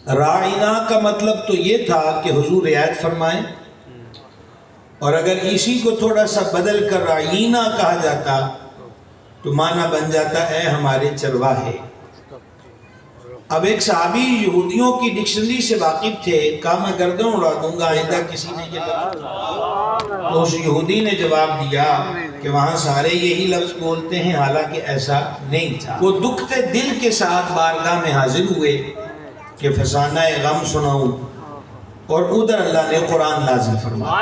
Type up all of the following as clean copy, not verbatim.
راعینا کا مطلب تو یہ تھا کہ حضور رعایت فرمائیں، اور اگر اسی کو تھوڑا سا بدل کر راعینا کہا جاتا تو معنی بن جاتا اے ہمارے چرواہے۔ اب ایک صحابی یہودیوں کی ڈکشنری سے واقف تھے، کہا میں گردن اڑا دوں گا آئندہ کسی نے یہ لفظ، تو اس یہودی نے جواب دیا کہ وہاں سارے یہی لفظ بولتے ہیں، حالانکہ ایسا نہیں تھا۔ وہ دکھتے دل کے ساتھ بارگاہ میں حاضر ہوئے کہ فسانہ غم سناؤں، اور ادھر اللہ نے قرآن نازل فرمایا،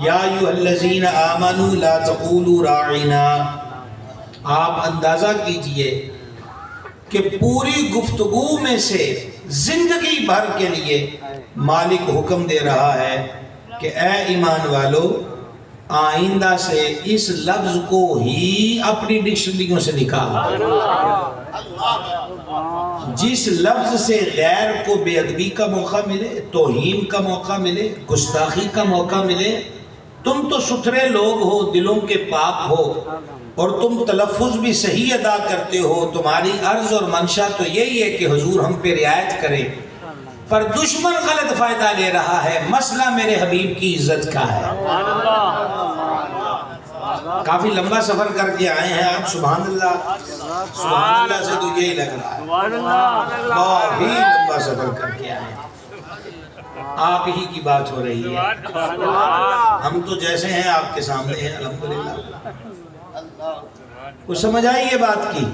یا ایھا الذین آمنوا لا تقولوا راعنا۔ آپ اندازہ کیجئے کہ پوری گفتگو میں سے زندگی بھر کے لیے مالک حکم دے رہا ہے کہ اے ایمان والو، آئندہ سے اس لفظ کو ہی اپنی ڈکشنریوں سے نکالو۔ جس لفظ سے غیر کو بے ادبی کا موقع ملے، توہین کا موقع ملے، گستاخی کا موقع ملے، تم تو ستھرے لوگ ہو، دلوں کے پاک ہو، اور تم تلفظ بھی صحیح ادا کرتے ہو، تمہاری عرض اور منشا تو یہی ہے کہ حضور ہم پہ رعایت کرے، پر دشمن غلط فائدہ لے رہا ہے، مسئلہ میرے حبیب کی عزت کا ہے۔ کافی لمبا سفر کر کے آئے ہیں آپ، سبحان اللہ، سبحان اللہ سے تو یہی لگ رہا ہے، کافی لمبا سفر کر کے آئے ہیں، آپ ہی کی بات ہو رہی ہے، ہم تو جیسے ہیں آپ کے سامنے ہیں الحمدللہ۔ کچھ سمجھ آئی یہ بات کی؟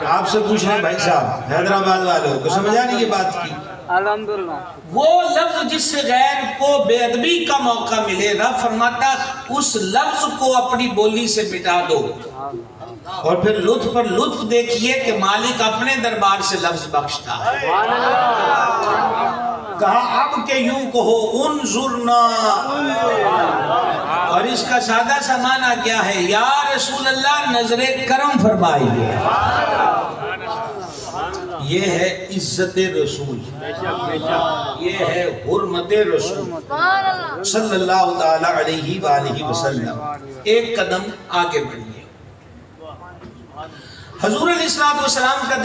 آپ سے پوچھ رہے ہیں بھائی صاحب حیدرآباد والوں کو، سمجھ آ رہی یہ بات کی؟ الحمدللہ۔ وہ لفظ جس سے غیر کو بے ادبی کا موقع ملے، رب فرماتا اس لفظ کو اپنی بولی سے مٹا دو، اور پھر لطف پر لطف دیکھیے کہ مالک اپنے دربار سے لفظ بخشتا ہے۔ کہا اب کہ یوں کہو انظرنا، اور اس کا سادہ سا معنی کیا ہے؟ یا رسول اللہ نظر کرم فرمائیے۔ یہ ہے عزت رسول، یہ ہے حرمت رسول صلی اللہ تعالی علیہ وآلہ وسلم۔ ایک قدم آگے بڑھیے، حضور علیہ السلام کا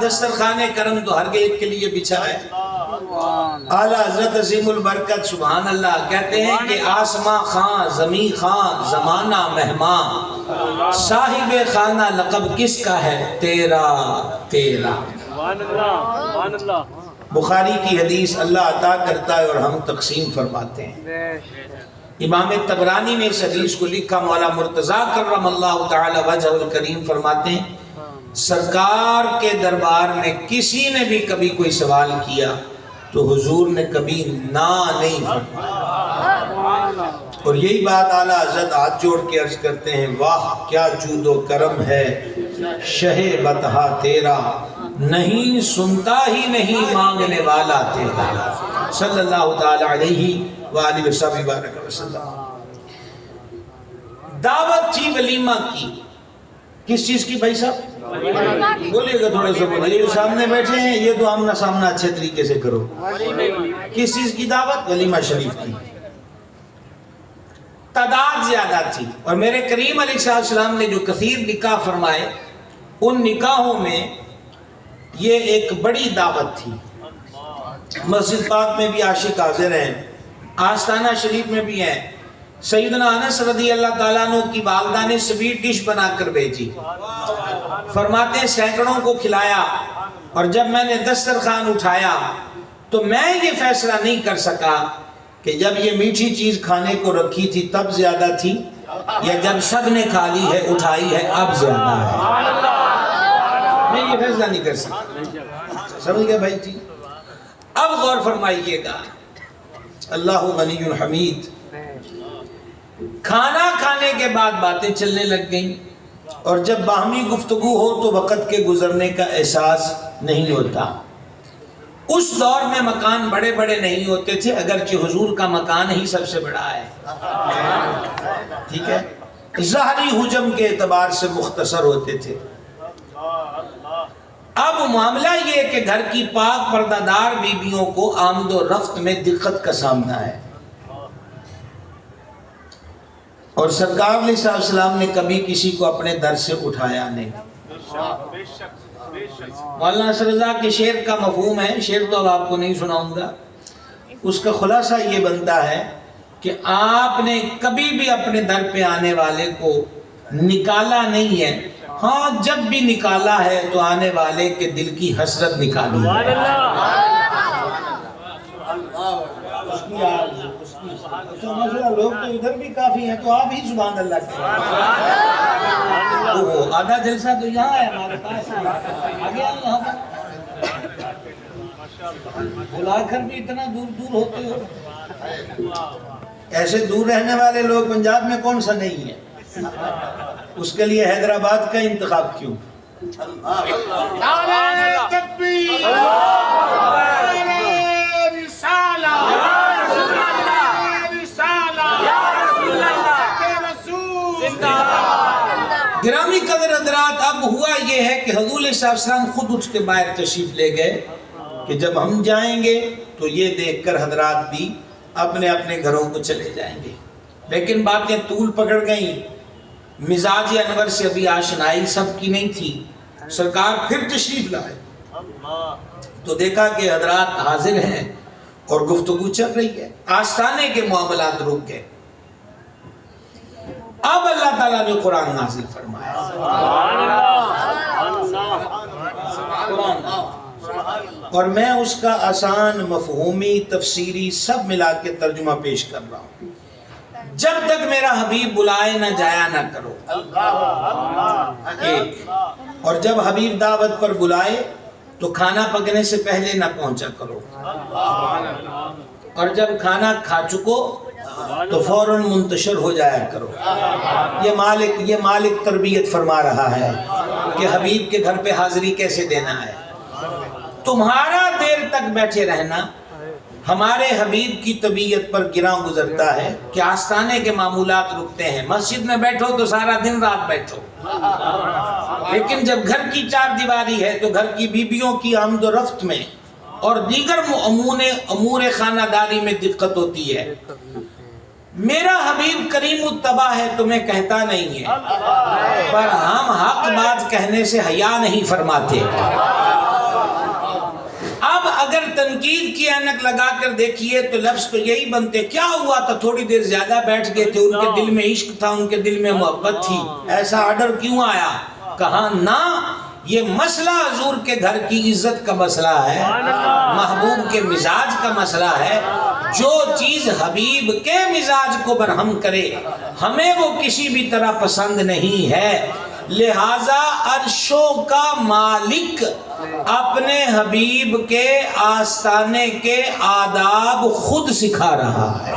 دسترخوان کرم تو ہر ایک کے لیے بچھا ہے۔ اعلیٰ حضرت عظیم البرکت سبحان اللہ کہتے ہیں کہ آسماں خاں زمین خاں زمانہ مہمان، صاحب خانہ لقب کس کا ہے؟ تیرا تیرا۔ بخاری کی حدیث اللہ عطا کرتا ہے اور ہم تقسیم فرماتے ہیں۔ امام طبرانی نے اس حدیث کو لکھا، مولا مرتضیٰ کرم اللہ تعالی وجہ الکریم فرماتے ہیں سرکار کے دربار میں کسی نے بھی کبھی کوئی سوال کیا تو حضور نے کبھی نہ نہیں فرمایا، اور یہی بات اعلیٰ حضرت ہاتھ جوڑ کے عرض کرتے ہیں واہ کیا جود و کرم ہے شہ بطحا تیرا، نہیں سنتا ہی نہیں مانگنے والا تیرا، صلی اللہ تعالی علیہ وآلہ وسلم۔ دعوت تھی ولیمہ کی، کس چیز کی بھائی صاحب؟ بولیے گا تھوڑا سا، یہ جو سامنے بیٹھے ہیں یہ تو آمنا سامنا اچھے طریقے سے کرو۔ کس چیز کی دعوت؟ ولیمہ شریف کی۔ تعداد زیادہ تھی، اور میرے کریم علیہ السلام نے جو کثیر نکاح فرمائے ان نکاحوں میں یہ ایک بڑی دعوت تھی۔ مسجد پاک میں بھی عاشق حاضر ہیں، آستانہ شریف میں بھی ہیں۔ سیدنا انس رضی اللہ تعالیٰ عنہ کی والدہ نے سویٹ ڈش بنا کر بھیجی، فرماتے ہیں سینکڑوں کو کھلایا، اور جب میں نے دسترخوان اٹھایا تو میں یہ فیصلہ نہیں کر سکا کہ جب یہ میٹھی چیز کھانے کو رکھی تھی تب زیادہ تھی یا جب سب نے کھا لی ہے اٹھائی ہے اب زیادہ ہے، میں یہ فیصلہ نہیں کر سکتا۔ سمجھ گئے بھائی جی؟ اب غور فرمائیے گا، اللہ غنی حمید۔ کھانا کھانے کے بعد باتیں چلنے لگ گئیں، اور جب باہمی گفتگو ہو تو وقت کے گزرنے کا احساس نہیں ہوتا۔ اس دور میں مکان بڑے بڑے نہیں ہوتے تھے، اگرچہ حضور کا مکان ہی سب سے بڑا ہے، ٹھیک ہے، ظاہری حجم کے اعتبار سے مختصر ہوتے تھے۔ اب معاملہ یہ کہ گھر کی پاک پردہ دار بیویوں کو آمد و رفت میں دقت کا سامنا ہے، اور سرکار علیہ السلام نے کبھی کسی کو اپنے در سے اٹھایا نہیں۔ مولانا اثر رضا کے شعر کا مفہوم ہے، شعر تو اب آپ کو نہیں سناؤں گا، اس کا خلاصہ یہ بنتا ہے کہ آپ نے کبھی بھی اپنے در پہ آنے والے کو نکالا نہیں ہے، ہاں جب بھی نکالا ہے تو آنے والے کے دل کی حسرت نکالی ہے۔ لوگ تو ادھر بھی کافی ہیں، تو آپ ہی سبحان اللہ کہیں۔ آدھا جلسہ تو یہاں ہے ہمارے پاس، آگے آؤ یہاں پر، بلا کر بھی اتنا دور دور ہوتے ہو۔ ایسے دور رہنے والے لوگ پنجاب میں کون سا نہیں ہے؟ اس کے لیے حیدرآباد کا انتخاب کیوں؟ نعرہ تکبیر، گرامی قدر حضرات، اب ہوا یہ ہے کہ حضور صلی اللہ علیہ وسلم خود اٹھ کے باہر تشریف لے گئے کہ جب ہم جائیں گے تو یہ دیکھ کر حضرات بھی اپنے اپنے گھروں کو چلے جائیں گے۔ لیکن باتیں طول پکڑ گئیں، مزاج انور سے ابھی آشنائی سب کی نہیں تھی، سرکار پھر تشریف لائے تو دیکھا کہ حضرات حاضر ہیں اور گفتگو چل رہی ہے، آستانے کے معاملات رک گئے۔ اب اللہ تعالیٰ نے قرآن نازل فرمایا، اور میں اس کا آسان مفہومی تفسیری سب ملا کے ترجمہ پیش کر رہا ہوں۔ جب تک میرا حبیب بلائے نہ جایا نہ کرو، ایک، اور جب حبیب دعوت پر بلائے تو کھانا پکنے سے پہلے نہ پہنچا کرو، اور جب کھانا کھا چکو تو فوراً منتشر ہو جایا کرو۔ یہ مالک تربیت فرما رہا ہے کہ حبیب کے گھر پہ حاضری کیسے دینا ہے۔ تمہارا دیر تک بیٹھے رہنا ہمارے حبیب کی طبیعت پر گراں گزرتا ہے کہ آستانے کے معمولات رکتے ہیں۔ مسجد میں بیٹھو تو سارا دن رات بیٹھو، لیکن جب گھر کی چار دیواری ہے تو گھر کی بیبیوں کی آمد و رفت میں اور دیگر امور خانہ داری میں دقت ہوتی ہے۔ میرا حبیب کریم الطبع ہے، تمہیں کہتا نہیں ہے، پر ہم حق بات کہنے سے حیا نہیں فرماتے۔ اب اگر تنقید کی اینک لگا کر دیکھیے تو لفظ تو یہی بنتے، کیا ہوا تھا تھوڑی دیر زیادہ بیٹھ گئے تھے، ان کے دل میں عشق تھا، ان کے دل میں محبت تھی، ایسا آرڈر کیوں آیا؟ کہا نہ، یہ مسئلہ حضور کے گھر کی عزت کا مسئلہ ہے، محبوب کے مزاج کا مسئلہ ہے۔ جو چیز حبیب کے مزاج کو برہم کرے ہمیں وہ کسی بھی طرح پسند نہیں ہے، لہذا عرشوں کا مالک اپنے حبیب کے آستانے کے آداب خود سکھا رہا ہے۔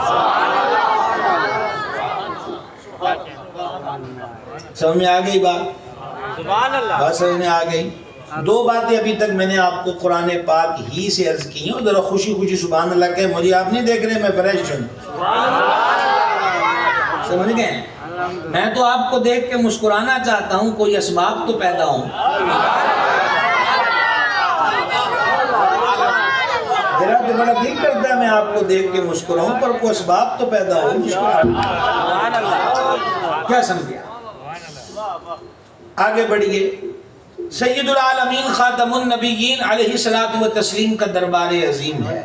سمجھ میں آ گئی بات؟ بات سمجھ میں آ گئی؟ دو باتیں ابھی تک میں نے آپ کو قرآن پاک ہی سے عرض کی ہیں، ذرا خوشی خوشی سبحان اللہ کہ مجھے آپ نہیں دیکھ رہے، میں فریش ہوں، سمجھ گئے؟ میں تو آپ کو دیکھ کے مسکرانا چاہتا ہوں، کوئی اسباب تو پیدا ہوں۔ میرا تو بڑا دل کرتا ہے میں آپ کو دیکھ کے مسکراؤں، پر کوئی اسباب تو پیدا ہو۔ کیا سمجھے؟ آگے بڑھئے۔ سید العالمین خاتم النبیین علیہ الصلوۃ والتسلیم کا دربار عظیم ہے،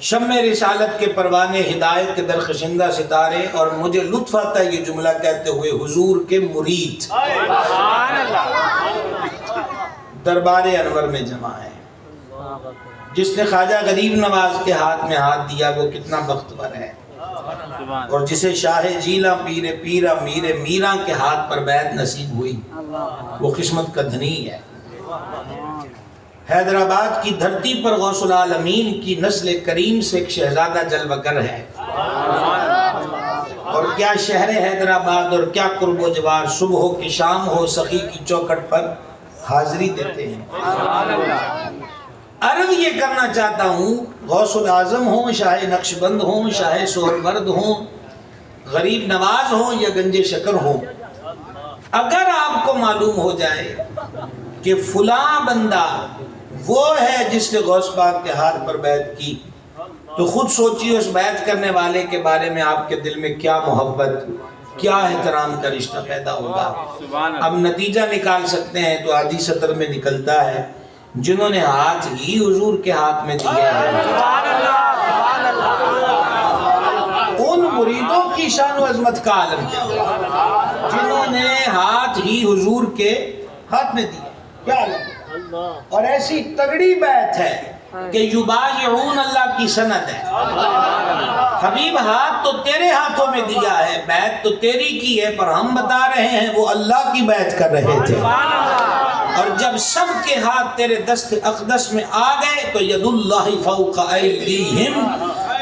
شمع رسالت کے پروانے، ہدایت کے درخشندہ ستارے، اور مجھے لطف آتا ہے یہ جملہ کہتے ہوئے، حضور کے مرید دربار انور میں جمع ہے۔ جس نے خواجہ غریب نواز کے ہاتھ میں ہاتھ دیا وہ کتنا بختور ہے، اور جسے شاہ جیلا پیر پیرا میر میرا کے ہاتھ پر بیعت نصیب ہوئی وہ قسمت کا دھنی ہے۔ حیدرآباد کی دھرتی پر غوث العالمین کی نسل کریم سے ایک شہزادہ جلوہ گر ہے، اور کیا شہر حیدرآباد اور کیا قرب و جوار، صبح ہو کہ شام ہو سخی کی چوکٹ پر حاضری دیتے ہیں۔ عرض یہ کرنا چاہتا ہوں، غوث العظم ہوں، شاہ نقشبند ہوں، شاہ سہرورد ہوں، غریب نواز ہوں یا گنج شکر ہوں، اگر آپ کو معلوم ہو جائے کہ فلاں بندہ وہ ہے جس نے غوث پاک کے ہاتھ پر بیعت کی، تو خود سوچیے اس بیعت کرنے والے کے بارے میں آپ کے دل میں کیا محبت، کیا احترام کا رشتہ پیدا ہوگا. اب نتیجہ نکال سکتے ہیں تو آدھی سطر میں نکلتا ہے جنہوں نے ہاتھ ہی حضور کے ہاتھ میں دیا ہے ان مریدوں کی شان و عظمت کا عالم کیا ہوگا جنہوں نے ہاتھ ہی حضور کے ہاتھ میں دیا. کیا عالم. اور ایسی تگڑی بیعت ہے کہ یبایعون اللہ کی سند ہے. حبیب ہاتھ تو تیرے ہاتھوں میں دیا ہے, بیعت تو تیری کی ہے, پر ہم بتا رہے ہیں وہ اللہ کی بیعت کر رہے تھے. اور جب سب کے ہاتھ تیرے دست اقدس میں آ گئے تو ید اللہ فوق ایدیہم,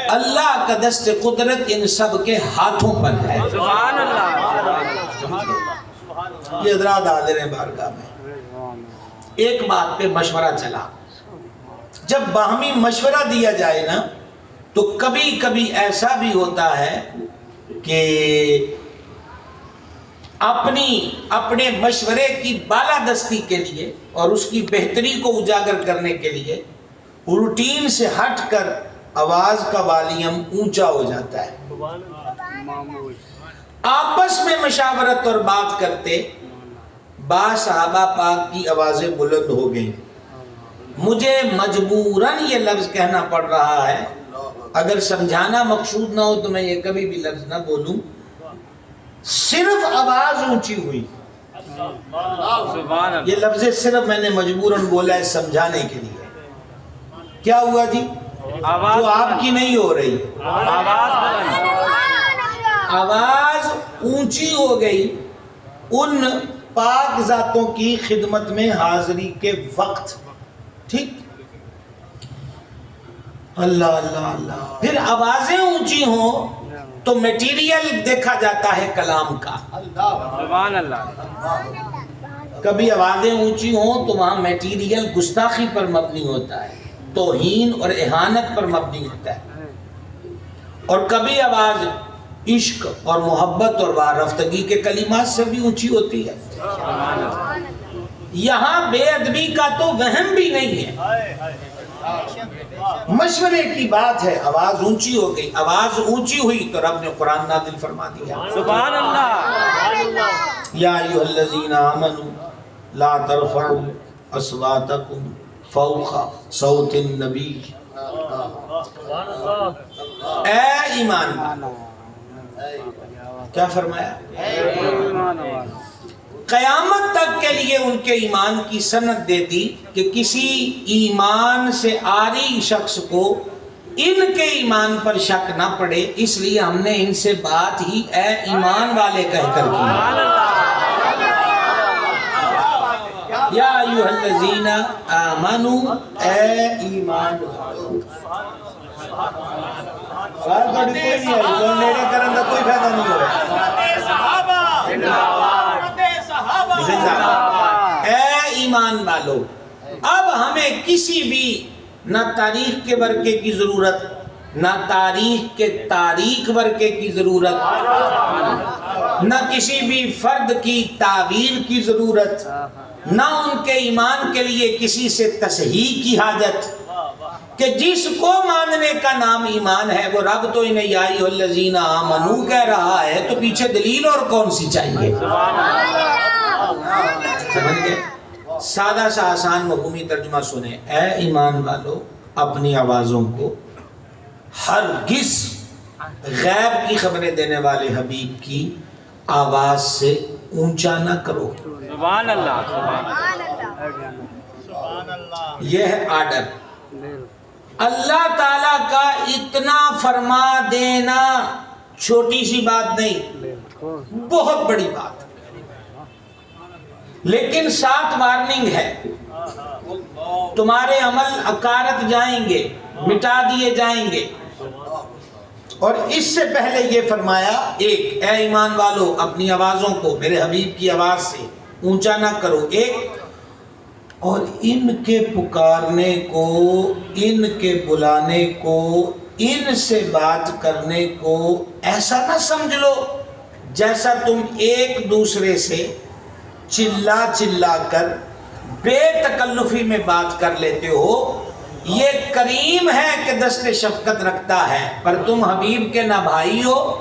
اللہ کا دست قدرت ان سب کے ہاتھوں پر ہے. یہ حضرات حاضر ہیں بارگاہ میں. ایک بات پہ مشورہ چلا, جب باہمی مشورہ دیا جائے نا تو کبھی کبھی ایسا بھی ہوتا ہے کہ اپنے مشورے کی بالادستی کے لیے اور اس کی بہتری کو اجاگر کرنے کے لیے روٹین سے ہٹ کر آواز کا والیوم اونچا ہو جاتا ہے. آپس میں مشاورت اور بات کرتے بعض صحابہ پاک کی آوازیں بلند ہو گئیں. مجھے مجبوراً یہ لفظ کہنا پڑ رہا ہے, اگر سمجھانا مقصود نہ ہو تو میں یہ کبھی بھی لفظ نہ بولوں. صرف آواز اونچی ہوئی, یہ لفظ صرف میں نے مجبوراً بولا ہے سمجھانے کے لیے. کیا ہوا جی؟ جو آپ کی نہیں ہو رہی, آواز اونچی ہو گئی ان پاک ذاتوں کی خدمت میں حاضری کے وقت. ٹھیک, اللہ اللہ اللہ. پھر آوازیں اونچی ہوں تو میٹیریل دیکھا جاتا ہے کلام کا. سبحان اللہ. کبھی آوازیں اونچی ہوں تو وہاں میٹیریل گستاخی پر مبنی ہوتا ہے, توہین اور اہانت پر مبنی ہوتا ہے. اور کبھی آواز عشق اور محبت اور وارفتگی کے کلمات سے بھی اونچی ہوتی ہے. یہاں بے ادبی کا تو وہم بھی نہیں ہے, مشورے کی بات ہے. آواز اونچی ہو گئی, آواز اونچی ہوئی تو رب نے قرآن نازل فرما دیا. سبحان اللہ. یا ایھا الذین آمنوا لا ترفعوا اصواتکم فوق صوت النبی. اے ایمان والو, کیا فرمایا؟ قیامت تک کے لیے ان کے ایمان کی سند دے دی کہ کسی ایمان سے عاری شخص کو ان کے ایمان پر شک نہ پڑے, اس لیے ہم نے ان سے بات ہی اے ایمان والے کہہ کر کی. یا ایھا الذین آمنوا, اے ایمان والو. کوئی فائدہ نہیں ہو رہا. اے ایمان والو, اب ہمیں کسی بھی نہ تاریخ کے ورقے کی ضرورت, نہ تاریخ کے تاریخ ورقے کی ضرورت, نہ کسی بھی فرد کی تعبیر کی ضرورت, نہ ان کے ایمان کے لیے کسی سے تصحیح کی حاجت کہ جس کو ماننے کا نام ایمان ہے وہ رب تو انہیں یا ایھا الذین آمنوا کہہ رہا ہے, تو پیچھے دلیل اور کون سی چاہیے؟ سمجھ گئے؟ سادہ سا آسان مفہومی ترجمہ سنیں. اے ایمان والو, اپنی آوازوں کو ہرگز غیب کی خبریں دینے والے حبیب کی آواز سے اونچا نہ کرو. سبحان اللہ. یہ ہے آرڈر. اللہ تعالیٰ کا اتنا فرما دینا چھوٹی سی بات نہیں, بہت بڑی بات. لیکن ساتھ وارننگ ہے, تمہارے عمل اکارت جائیں گے, مٹا دیے جائیں گے. اور اس سے پہلے یہ فرمایا, ایک, اے ایمان والو اپنی آوازوں کو میرے حبیب کی آواز سے اونچا نہ کرو, ایک, اور ان کے پکارنے کو, ان کے بلانے کو, ان سے بات کرنے کو ایسا نہ سمجھ لو جیسا تم ایک دوسرے سے چلا چلا کر بے تکلفی میں بات کر لیتے ہو. یہ کریم ہے کہ دست شفقت رکھتا ہے، پر تم حبیب کے نہ بھائی ہو،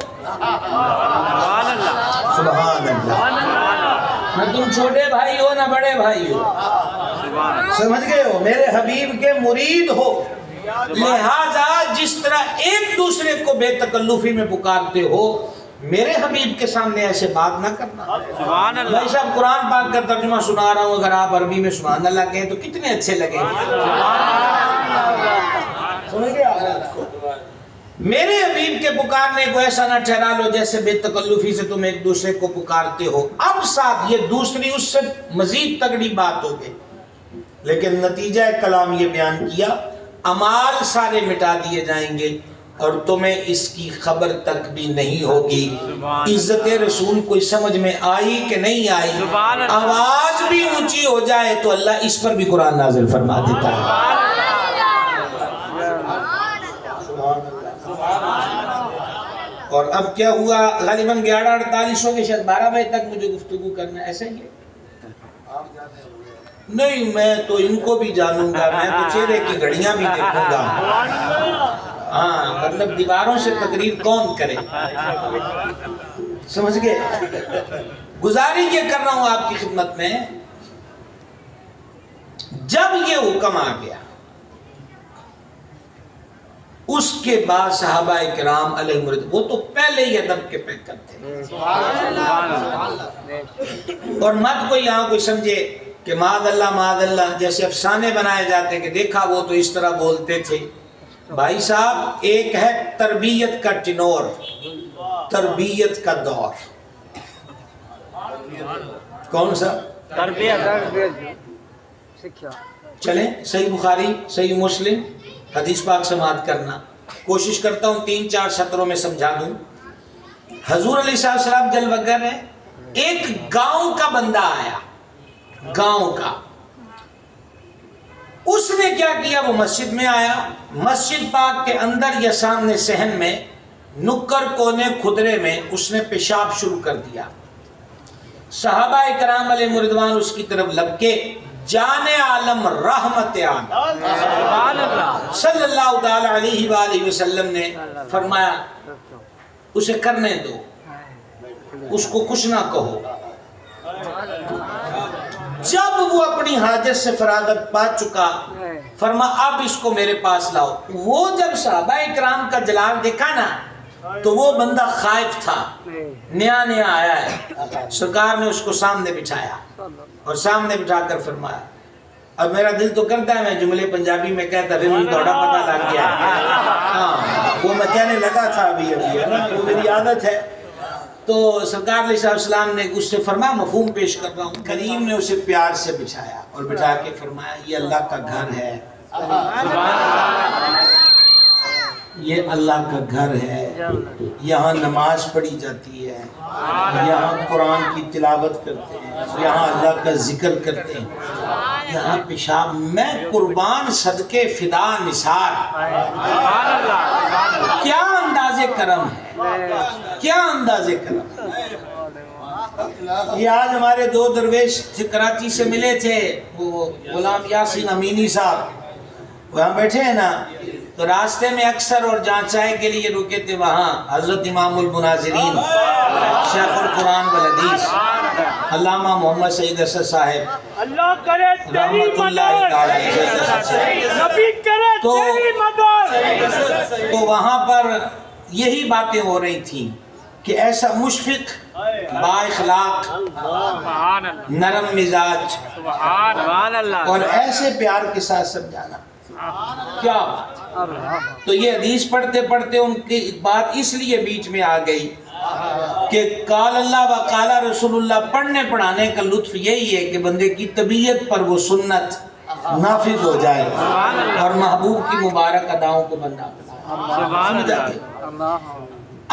سبحان اللہ، نہ تم چھوٹے بھائی ہو نہ بڑے بھائی ہو، سمجھ گئے ہو، میرے حبیب کے مرید ہو، لہذا جس طرح ایک دوسرے کو بے تکلفی میں پکارتے ہو، میرے حبیب کے سامنے ایسے بات نہ کرنا۔ بھائی صاحب قرآن پاک کا ترجمہ سنا رہا ہوں، اگر آپ عربی میں سبحان اللہ کہیں تو کتنے اچھے لگیں گے، سمجھ گئے آپ؟ میرے حبیب کے پکارنے کو ایسا نہ ٹھہرا لو جیسے بے تکلفی سے تم ایک دوسرے کو پکارتے ہو۔ اب ساتھ یہ دوسری اس سے مزید تگڑی بات ہو گئی، لیکن نتیجہ کلام یہ بیان کیا، اعمال سارے مٹا دیے جائیں گے اور تمہیں اس کی خبر تک بھی نہیں ہوگی۔ عزت رسول کوئی سمجھ میں آئی کہ نہیں آئی؟ آواز بھی اونچی ہو جائے تو اللہ اس پر بھی قرآن نازل فرما دیتا ہے۔ اور اب کیا ہوا، غالباً 11:48 ہو گئے، شاید 12 بجے تک مجھے گفتگو کرنا ہے، ایسا ہی ہے؟ نہیں، میں تو ان کو بھی جانوں گا، میں تو چہرے کی گھڑیاں بھی دیکھوں گا، ہاں مطلب دیواروں سے تقریر کون کرے، سمجھ گئے؟ گزارش یہ کر رہا ہوں آپ کی خدمت میں، جب یہ حکم آ گیا اس کے بعد صحابہ کرام علیہ مرد وہ تو پہلے ہی ادب کے پیکر تھے، اور مت کوئی یہاں کوئی سمجھے کہ معاذ اللہ جیسے افسانے بنائے جاتے ہیں کہ دیکھا وہ تو اس طرح بولتے تھے۔ بھائی صاحب ایک ہے تربیت کا ٹنور، تربیت کا دور، کون سا؟ تربیت۔ چلیں صحیح بخاری صحیح مسلم حدیث پاک سماعت کرنا، کوشش کرتا ہوں 3-4 سطروں میں سمجھا دوں۔ حضور علیہ السلام جلوہ گر ہے، ایک گاؤں کا بندہ آیا، گاؤں کا، اس نے کیا کیا، وہ مسجد میں آیا، مسجد پاک کے اندر یا سامنے صحن میں نکر کونے کھدرے میں اس نے پیشاب شروع کر دیا۔ صحابہ کرام علیہ رضوان اس کی طرف لگ کے جان عالم رحمت عالم صلی اللہ علیہ وآلہ وسلم نے فرمایا اسے کرنے دو، اس کو کچھ نہ کہو۔ جب وہ اپنی حاجت سے فراغت پا چکا فرما اب اس کو میرے پاس لاؤ۔ وہ جب صحابہ اکرام کا جلال دیکھا نا تو وہ بندہ خائف تھا، نیا نیا آیا ہے، سرکار نے اس کو سامنے بٹھایا اور سامنے بٹھا کر فرمایا، اب میرا دل تو کرتا ہے میں جملے پنجابی میں کہتا پھر ان تھوڑا پتہ لگ گیا، ہاں وہ میں کہنے لگا تھا ابھی ہے نا، وہ میری عادت ہے۔ تو سرکار علیہ السلام نے اس سے فرمایا مفہوم پیش کر رہا ہوں، کریم نے اسے پیار سے بچھایا اور بٹھا کے فرمایا یہ اللہ کا گھر ہے، یہ اللہ کا گھر ہے، یہاں نماز پڑھی جاتی ہے، یہاں قرآن کی تلاوت کرتے ہیں، یہاں اللہ کا ذکر کرتے ہیں، یہاں پیشاب، میں قربان صدقے فدا نثار، کیا انداز کرم ہے، کیا انداز کرم۔ یہ آج ہمارے 2 درویش کراچی سے ملے تھے، وہ غلام یاسین امینی صاحب وہاں بیٹھے ہیں نا، تو راستے میں اکثر اور جہاں چائے کے لیے رکے تھے وہاں حضرت امام المناظرین شیخ القرآن والحدیث علامہ محمد سعید اسد صاحب رحمت اللہ تعالی تو وہاں پر یہی باتیں ہو رہی تھیں کہ ایسا مشفق، با اخلاق، نرم مزاج اور ایسے پیار کے ساتھ سمجھانا، کیا بات۔ تو یہ حدیث پڑھتے پڑھتے ان کی بات اس لیے بیچ میں آ گئی کہ قال اللہ و قال رسول اللہ پڑھنے پڑھانے کا لطف یہی ہے کہ بندے کی طبیعت پر وہ سنت نافذ ہو جائے اور محبوب کی مبارک اداؤں کو بندہ بنائے۔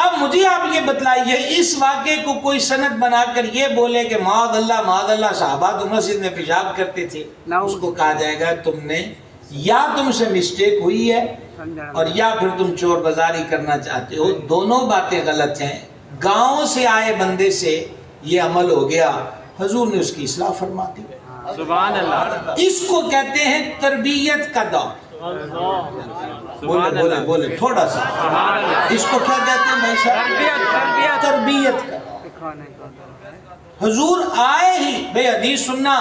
اب مجھے آپ یہ بتلائیے اس واقعے کو کوئی سند بنا کر یہ بولے کہ معاذ اللہ صحابہ تو مسجد میں پیشاب کرتے تھے، اس کو کہا جائے گا تم نے یا تم سے مسٹیک ہوئی ہے اور یا پھر تم چور بازاری کرنا چاہتے ہو، دونوں باتیں غلط ہیں۔ گاؤں سے آئے بندے سے یہ عمل ہو گیا، حضور نے اس کی اصلاح فرما دی، سبحان اللہ۔ اس کو کہتے ہیں تربیت کا دور۔ بولے بولے بولے تھوڑا سا. اس کو کیا کہتے ہیں بھائی صاحب؟ تربیت کا. حضور آئے ہی بھئی حدیث سننا.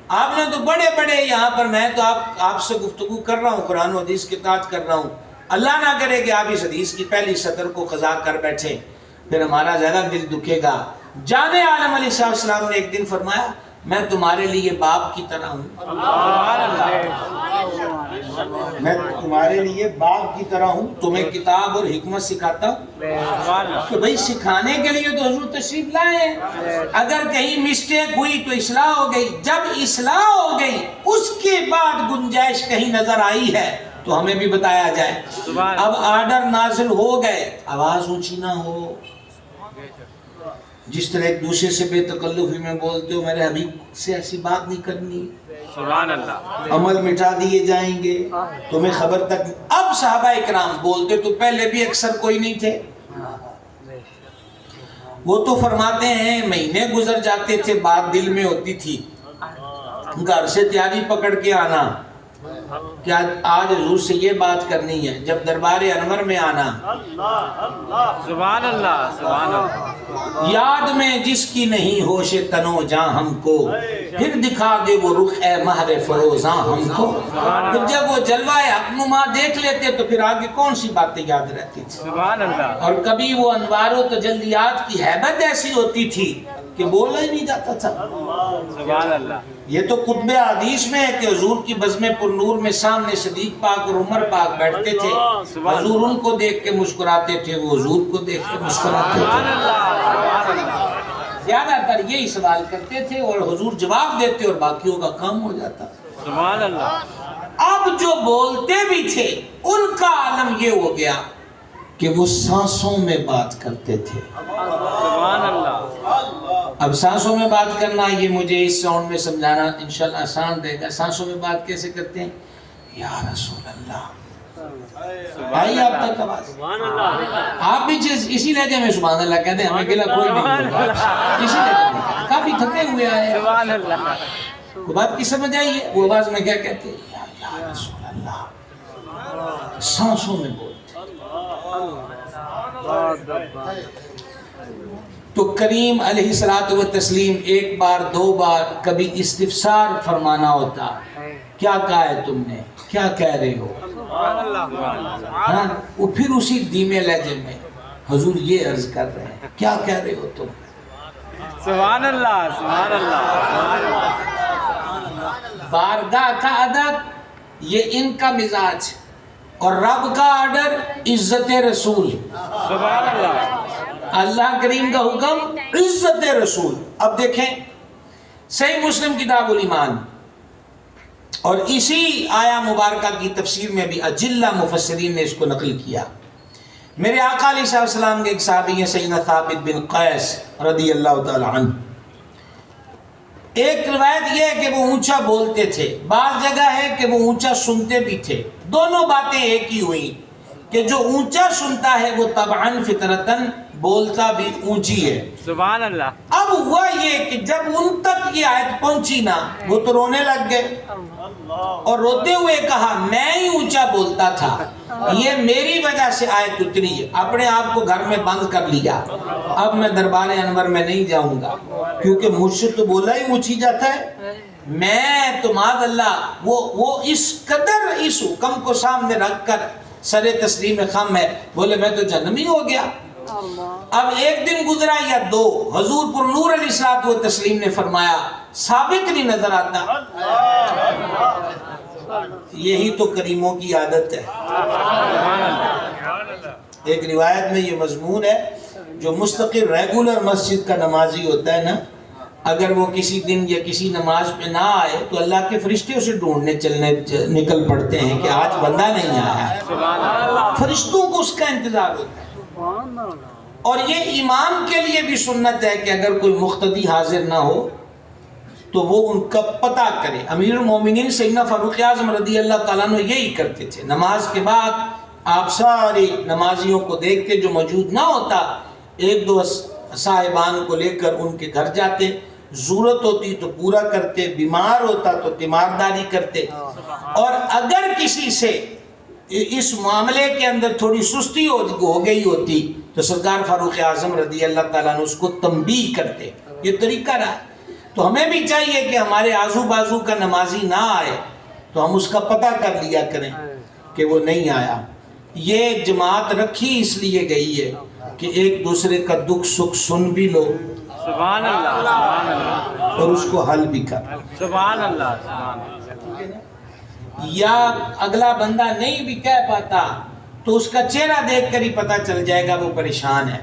آپ نے تو بڑے بڑے یہاں پر، میں تو آپ سے گفتگو کر رہا ہوں، قرآن و حدیث کی اطاعت کر رہا ہوں. اللہ نہ کرے کہ آپ اس حدیث کی پہلی سطر کو قضا کر بیٹھے، پھر ہمارا زیادہ دل دکھے گا. جان عالم علیہ السلام نے ایک دن فرمایا میں تمہارے لیے باپ کی طرح ہوں. میں تمہارے لیے باپ کی طرح ہوں، تمہیں کتاب اور حکمت سکھاتا ہوں. تو بھئی سکھانے کے لیے تو حضور تشریف لائے ہیں. اگر کہیں مسٹیک ہوئی تو اصلاح ہو گئی. جب اصلاح ہو گئی اس کے بعد گنجائش کہیں نظر آئی ہے تو ہمیں بھی بتایا جائے. اب آرڈر نازل ہو گئے، آواز اونچی نہ ہو. جس طرح ایک دوسرے سے بے تکلفی میں بولتے ہو، میرے حبیب سے ایسی بات نہیں کرنی. سبحان اللہ. عمل مٹا دیے جائیں گے، تمہیں خبر تک. اب صحابہ اکرام بولتے تو پہلے بھی اکثر کوئی نہیں تھے. وہ تو فرماتے ہیں مہینے گزر جاتے تھے، بات دل میں ہوتی تھی. گھر سے تیاری پکڑ کے آنا کہ آج حضور سے یہ بات کرنی ہے. جب دربار انور میں آنا، سبحان اللہ. سبحان اللہ. یاد میں جس کی نہیں ہوش تنو جاں ہم کو، پھر دکھا دے وہ رخ اے مہر فروزاں ہم کو. پھر جب وہ جلوہ حق نما دیکھ لیتے تو پھر آگے کون سی باتیں یاد رہتی تھی. سبحان اللہ. اور کبھی وہ انوار و تجلیات کی ہیبت ایسی ہوتی تھی کہ بولا ہی نہیں جاتا تھا. سبحان اللہ. یہ تو قطب حدیث میں ہے کہ حضور کی بزم پر نور میں سامنے صدیق پاک اور عمر پاک بیٹھتے تھے. حضور ان کو دیکھ کے مسکراتے تھے، وہ حضور کو دیکھ کے مسکراتے تھے. زیادہ تر یہی سوال کرتے تھے اور حضور جواب دیتے اور باقیوں کا کام ہو جاتا. سبحان اللہ. اب جو بولتے بھی تھے ان کا عالم یہ ہو گیا کہ وہ سانسوں میں بات کرتے تھے. سبحان اللہ. اب سانسوں میں بات کرنا یہ مجھے اس ساؤنڈ میں سمجھانا انشاءاللہ آسان رہے گا. سانسوں میں بات کیسے کرتے ہیں؟ یا رسول اللہ. آئی آپ تک آواز؟ آپ بھی اسی لہجے میں سبحان اللہ کہتے ہیں، ہمیں گلا کوئی نہیں ہوگا. اسی لہجے میں کافی تھکے ہوئے آئے. سبحان اللہ. وہ بات کی سمجھ آئیے وہ آواز میں کیا کہتے ہیں؟ یا رسول اللہ. سانسوں میں بولتے. تو کریم علیہ الصلوۃ والتسلیم ایک بار دو بار کبھی استفسار فرمانا ہوتا، کیا کہا ہے تم نے، کیا کہہ رہے ہو. ہاں وہ پھر اسی دھیمے لہجے میں حضور یہ عرض کر رہے ہیں کیا کہہ رہے ہو تم. سبحان اللہ. سبحان اللہ. بارگاہ کا ادب یہ ان کا مزاج، اور رب کا آرڈر عزت رسول. سبحان اللہ. اللہ کریم کا حکم عزت رسول. اب دیکھیں صحیح مسلم کتاب الایمان اور اسی آیا مبارکہ کی تفسیر میں بھی اجلہ مفسرین نے اس کو نقل کیا. میرے آقا علیہ السلام کے ایک صحابی ہیں سیدنا ثابت بن قیس رضی اللہ تعالی عنہ. ایک روایت یہ ہے کہ وہ اونچا بولتے تھے، بعض جگہ ہے کہ وہ اونچا سنتے بھی تھے. دونوں باتیں ایک ہی ہوئی کہ جو اونچا سنتا ہے وہ طبعاً فطرتاً بولتا بھی اونچی ہے. سبحان اللہ. اب ہوا یہ کہ جب ان تک یہ آیت پہنچی نا وہ تو رونے لگ گئے اور روتے ہوئے کہا میں ہی اونچا بولتا تھا، یہ میری وجہ سے آیت اتری ہے. اپنے آپ کو گھر میں بند کر لیا. اب میں دربار انور میں نہیں جاؤں گا کیونکہ مجھ سے تو بولا ہی اونچی جاتا ہے. میں تو معاذ اللہ وہ اس قدر اس حکم کو سامنے رکھ کر سر تسلیم خم ہے، بولے میں تو جہنمی ہو گیا. اب ایک دن گزرا یا دو، حضور پر نور علیہ الصلوۃ والتسلیم نے فرمایا ثابت نہیں نظر آتا. یہی تو کریموں کی عادت ہے. ایک روایت میں یہ مضمون ہے جو مستقل ریگولر مسجد کا نمازی ہوتا ہے نا، اگر وہ کسی دن یا کسی نماز پہ نہ آئے تو اللہ کے فرشتے اسے ڈھونڈنے چلنے نکل پڑتے ہیں کہ آج بندہ نہیں آیا ہے. فرشتوں کو اس کا انتظار ہوتا ہے. اور یہ امام کے لیے بھی سنت ہے کہ اگر کوئی مقتدی حاضر نہ ہو تو وہ ان کا پتہ کرے. امیر المومنین سیدنا فاروق اعظم رضی اللہ تعالیٰ عنہ یہی کرتے تھے. نماز کے بعد آپ سارے نمازیوں کو دیکھ کے جو موجود نہ ہوتا ایک دو صاحبان کو لے کر ان کے گھر جاتے، ضرورت ہوتی تو پورا کرتے، بیمار ہوتا تو تیمارداری کرتے، اور اگر کسی سے اس معاملے کے اندر تھوڑی سستی ہو گئی ہوتی تو سرکار فاروق اعظم رضی اللہ تعالیٰ عنہ اس کو تنبیہ کرتے۔ یہ طریقہ رہا۔ تو ہمیں بھی چاہیے کہ ہمارے آزو بازو کا نمازی نہ آئے تو ہم اس کا پتہ کر لیا کریں کہ وہ نہیں آیا۔ یہ جماعت رکھی اس لیے گئی ہے کہ ایک دوسرے کا دکھ سکھ سن بھی لو سبحان اللہ، سبحان اللہ، اور اس کو حل بھی کر۔ سبحان اللہ، سبحان اللہ۔ یا اگلا بندہ نہیں بھی کہہ پاتا تو اس کا چہرہ دیکھ کر ہی پتہ چل جائے گا وہ پریشان ہے۔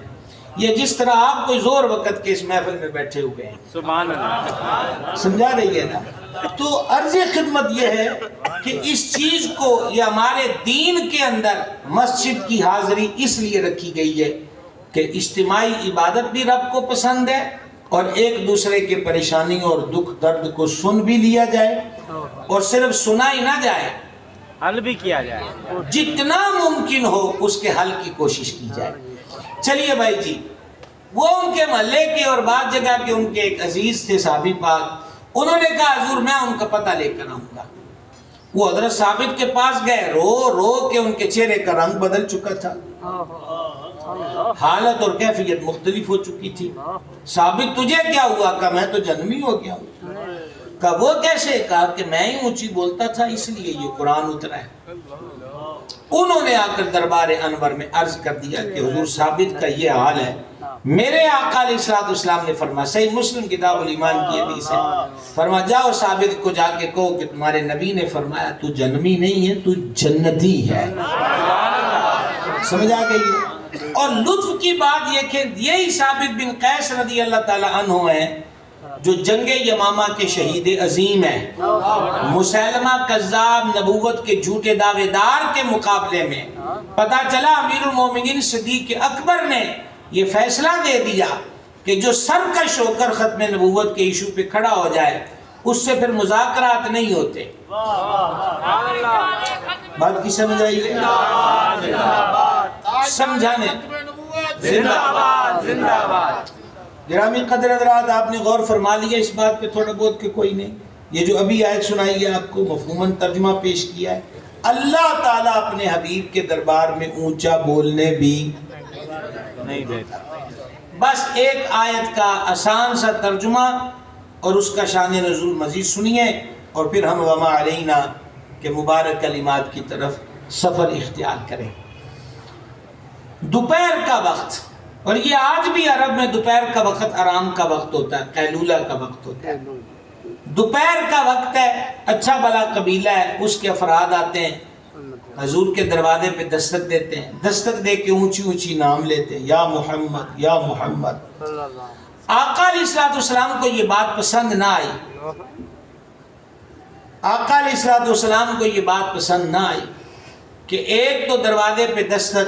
یہ جس طرح آپ کوئی زور وقت کے اس محفل میں بیٹھے ہوئے ہیں، سبحان اللہ، سمجھا رہی ہے نا؟ تو عرض خدمت یہ ہے کہ اس چیز کو، یہ ہمارے دین کے اندر مسجد کی حاضری اس لیے رکھی گئی ہے کہ اجتماعی عبادت بھی رب کو پسند ہے، اور ایک دوسرے کے پریشانیوں اور دکھ درد کو سن بھی لیا جائے، اور صرف سنا ہی نہ جائے، حل بھی کیا جائے۔ جتنا ممکن ہو اس کے حل کی کوشش کی جائے۔ چلیے بھائی جی، وہ ان کے محلے کے اور بعض جگہ کے ان کے ایک عزیز تھے صحابی پاک، انہوں نے کہا حضور میں ان کا پتہ لے کر آؤں گا۔ وہ حضرت ثابت کے پاس گئے، رو رو کے ان کے چہرے کا رنگ بدل چکا تھا، حالت اور کیفیت مختلف ہو چکی تھی۔ ثابت تجھے کیا ہوا؟ کہا میں تو جنمی ہو گیا ہوں۔ کہا وہ کیسے؟ کہا کہ میں ہی اونچی بولتا تھا اس لیے یہ قرآن اترا ہے۔ انہوں نے آ کر دربار انور میں عرض کر دیا کہ حضور ثابت کا یہ حال ہے، میرے آقا علیہ الصلوۃ والسلام نے فرمایا، صحیح مسلم کتاب الایمان کی حدیث ہے، فرمایا جاؤ ثابت کو جا کے کہو کہ تمہارے نبی نے فرمایا تو جنمی نہیں ہے، تو جنتی ہے۔ سمجھ آ گئی؟ اور لطف کی بات یہ کہ یہی ثابت بن قیس رضی اللہ تعالی عنہ ہیں جو جنگ یمامہ کے شہید عظیم ہیں۔ مسیلمہ کذاب نبوت کے جھوٹے دعوے دار کے مقابلے میں پتہ چلا امیر المومنین صدیق اکبر نے یہ فیصلہ دے دیا کہ جو سرکش ہو کر ختم نبوت کے ایشو پہ کھڑا ہو جائے اس سے پھر مذاکرات نہیں ہوتے۔ بات کی سمجھ آئی ہے؟ سمجھانے زندہ باد، زندہ باد۔ گرامی قدر حضرات، آپ نے غور فرما لیا اس بات پہ تھوڑا بہت کہ کوئی نہیں؟ یہ جو ابھی آیت سنائی ہے آپ کو مفہوماً ترجمہ پیش کیا ہے، اللہ تعالیٰ اپنے حبیب کے دربار میں اونچا بولنے بھی نہیں دیتا۔ بس ایک آیت کا آسان سا ترجمہ اور اس کا شان نزول مزید سنیے، اور پھر ہم وما علینا کے مبارک کلمات کی طرف سفر اختیار کریں۔ دوپہر کا وقت، اور یہ آج بھی عرب میں دوپہر کا وقت آرام کا وقت ہوتا ہے، قیلولہ کا وقت ہوتا ہے۔ دوپہر کا وقت ہے، اچھا بھلا قبیلہ ہے، اس کے افراد آتے ہیں، حضور کے دروازے پہ دستک دیتے ہیں، دستک دے کے اونچی اونچی نام لیتے ہیں، یا محمد یا محمد۔ آقا علیہ الصلوۃ والسلام کو یہ بات پسند نہ آئی، آقا علیہ الصلوۃ والسلام کو یہ بات پسند نہ آئی کہ ایک تو دروازے پہ دستک،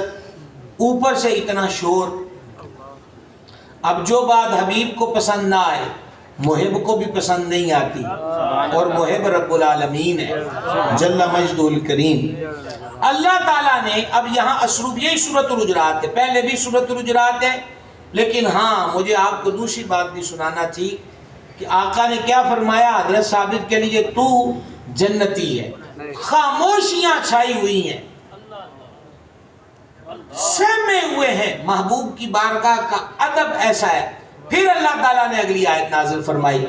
اوپر سے اتنا شور۔ اب جو بات حبیب کو پسند نہ آئے محب کو بھی پسند نہیں آتی، اور محب رب العالمین ہے جل مجدہ الکریم۔ اللہ تعالیٰ نے اب یہاں اسلوب، یہی سورۃ الحجرات ہے، پہلے بھی سورۃ الحجرات ہے، لیکن ہاں مجھے آپ کو دوسری بات بھی سنانا تھی کہ آقا نے کیا فرمایا حضرت ثابت کے لیے، تو جنتی ہے۔ خاموشیاں چھائی ہوئی ہیں، سہمے ہوئے ہیں، محبوب کی بارگاہ کا ادب ایسا ہے۔ پھر اللہ تعالیٰ نے اگلی آیت نازل فرمائی،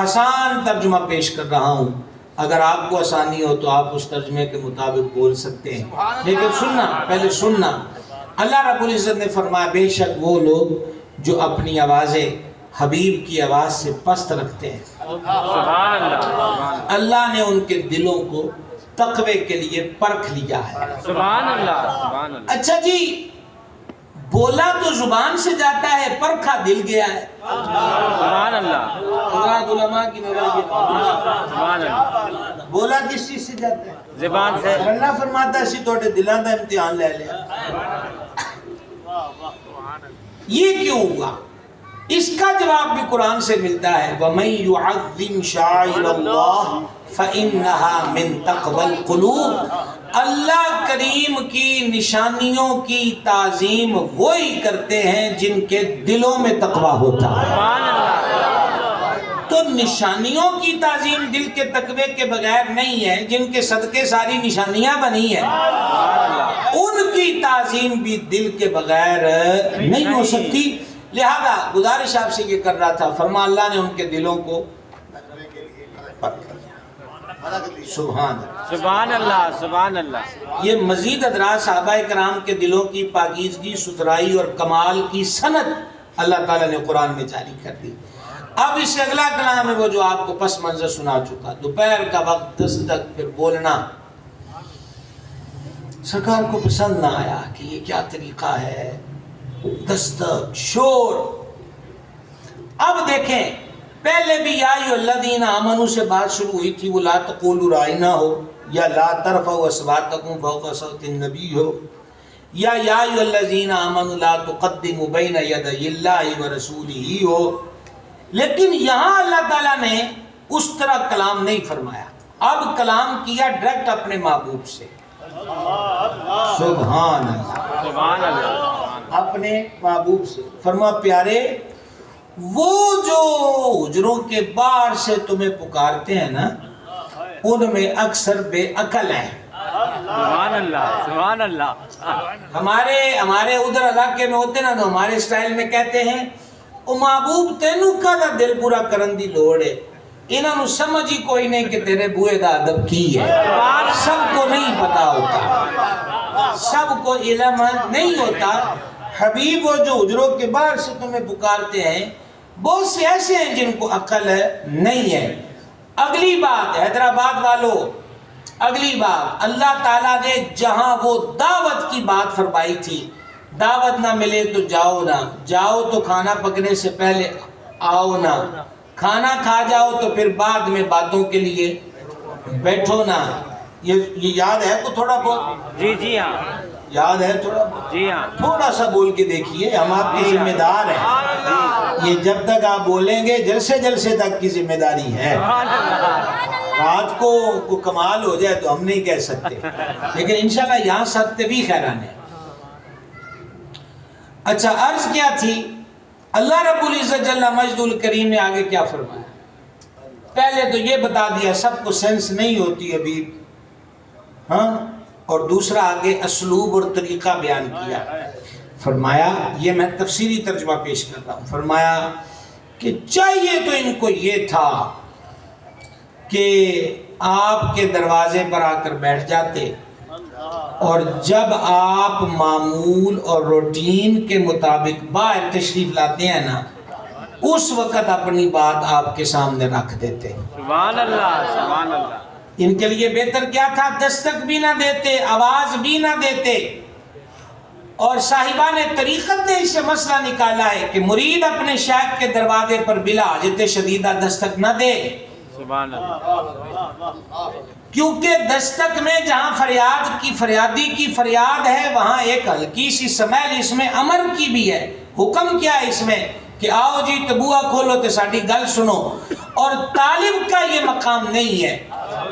آسان ترجمہ پیش کر رہا ہوں، اگر آپ کو آسانی ہو تو آپ اس ترجمے کے مطابق بول سکتے ہیں، لیکن سننا، پہلے سننا۔ اللہ رب العزت نے فرمایا بے شک وہ لوگ جو اپنی آوازیں حبیب کی آواز سے پست رکھتے ہیں، سبحان اللہ، اللہ نے ان کے دلوں کو تقوی کے لیے پرکھ لیا ہے۔ سبحان اللہ، سبحان اللہ۔ اچھا جی، بولا تو زبان سے جاتا ہے، پرکھا دل گیا ہے۔ سبحان اللہ، حضرات علماء کی نظر یہ سبحان اللہ۔ بولا کس چیز سے جاتا ہے؟ زبان سے۔ اللہ فرماتا ہے اسی توڑے دلان دا امتحان لے لیا۔ یہ کیوں ہوا؟ اس کا جواب بھی قرآن سے ملتا ہے، وَمَن يُعَظِّمْ شَعَائِرَ اللَّهِ فَإِنَّهَا مِن تَقْوَى الْقُلُوبِ۔ اللہ کریم کی نشانیوں کی تعظیم وہی کرتے ہیں جن کے دلوں میں تقویٰ ہوتا ہے۔ سبحان اللہ۔ تو نشانیوں کی تعظیم دل کے تقوی کے بغیر نہیں ہے، جن کے صدقے ساری نشانیاں بنی ہیں ان کی تعظیم بھی دل کے بغیر نہیں ہو سکتی۔ لہذا گزارش آپ سے یہ کر رہا تھا، فرما اللہ نے ان کے دلوں کو سبحان اللہ سبحان اللہ سبحان اللہ۔ یہ مزید ادراج صحابہ کرام کے دلوں کی پاکیزگی، ستھرائی اور کمال کی سند اللہ تعالیٰ نے قرآن میں جاری کر دی۔ اب اس سے اگلا کلام ہے وہ جو آپ کو پس منظر سنا چکا، دوپہر کا وقت دستک پھر بولنا۔ سرکار کو پسند نہ آیا کہ یہ کیا طریقہ ہے، دستک، شور۔ اب دیکھیں پہلے بھی یا ایھا الذین آمنوا سے بات شروع ہوئی تھی، وہ لا تقولوا رائنا ہو، یا لا ترفعوا اصواتکم فوق صوت النبی ہو، یا ایھا الذین آمنوا لا تقدموا بین یدی اللہ ورسولہ ہو۔ لیکن یہاں اللہ تعالیٰ نے اس طرح کلام نہیں فرمایا، اب کلام کیا ڈائریکٹ اپنے محبوب سے، سبحان اللہ، سبحان اللہ۔ اپنے محبوب سے فرما پیارے وہ جو حجروں کے باہر سے تمہیں پکارتے ہیں نا ان میں اکثر بے عقل ہیں۔ سبحان اللہ سبحان اللہ۔ ہمارے ادھر علاقے میں ہوتے نا تو ہمارے اسٹائل میں کہتے ہیں او محبوب تینوں کدا دل پورا کرن دی لوڑ ہے، انہوں نے سمجھ ہی کوئی نہیں کہ تیرے بوئے دا ادب کی ہے۔ سب کو نہیں پتا ہوتا، سب کو علم نہیں ہوتا۔ حبیب وہ جو حجروں کے باہر سے تمہیں پکارتے ہیں بہت سے ایسے ہیں جن کو عقل نہیں ہے۔ اگلی بات حیدرآباد والوں، اگلی بات اللہ تعالیٰ نے جہاں وہ دعوت کی بات فرمائی تھی، دعوت نہ ملے تو جاؤ نہ، جاؤ تو کھانا پکنے سے پہلے آؤ نہ، کھانا کھا جاؤ تو پھر بعد میں باتوں کے لیے بیٹھو نہ۔ یہ یاد ہے کو تھوڑا بہت؟ جی جی ہاں یاد ہے تھوڑا بہت؟ جی ہاں تھوڑا سا بول کے دیکھیے، ہم آپ کے ذمہ دار ہیں، یہ جب تک آپ بولیں گے جلسے جلسے تک کی ذمہ داری ہے۔ رات کو کمال ہو جائے تو ہم نہیں کہہ سکتے، لیکن انشاءاللہ یہاں سکتے بھی خیران ہے۔ اچھا عرض کیا تھی، اللہ رب العزت جل مجد الکریم نے آگے کیا فرمایا؟ پہلے تو یہ بتا دیا سب کو سینس نہیں ہوتی ابھی، ہاں، اور دوسرا آگے اسلوب اور طریقہ بیان کیا۔ فرمایا یہ میں تفسیری ترجمہ پیش کر رہا ہوں، فرمایا کہ چاہیے تو ان کو یہ تھا کہ آپ کے دروازے پر آ کر بیٹھ جاتے اور جب آپ معمول اور روٹین کے مطابق باہر تشریف لاتے ہیں نا اس وقت اپنی بات آپ کے سامنے رکھ دیتے۔ سبحان اللہ سبحان اللہ۔ ان کے لیے بہتر کیا تھا؟ دستک بھی نہ دیتے، آواز بھی نہ دیتے۔ اور صاحبان طریقت نے اس سے مسئلہ نکالا ہے کہ مرید اپنے شیخ کے دروازے پر بلا حاجت شدیدہ دستک نہ دے، سبحان اللہ۔ کیونکہ دستک میں جہاں فریادی کی فریاد ہے وہاں ایک ہلکی سی سمیل اس میں امر کی بھی ہے۔ حکم کیا ہے اس میں کہ آؤ جی تبوہ کھولو تے ساڈی گل سنو، اور طالب کا یہ مقام نہیں ہے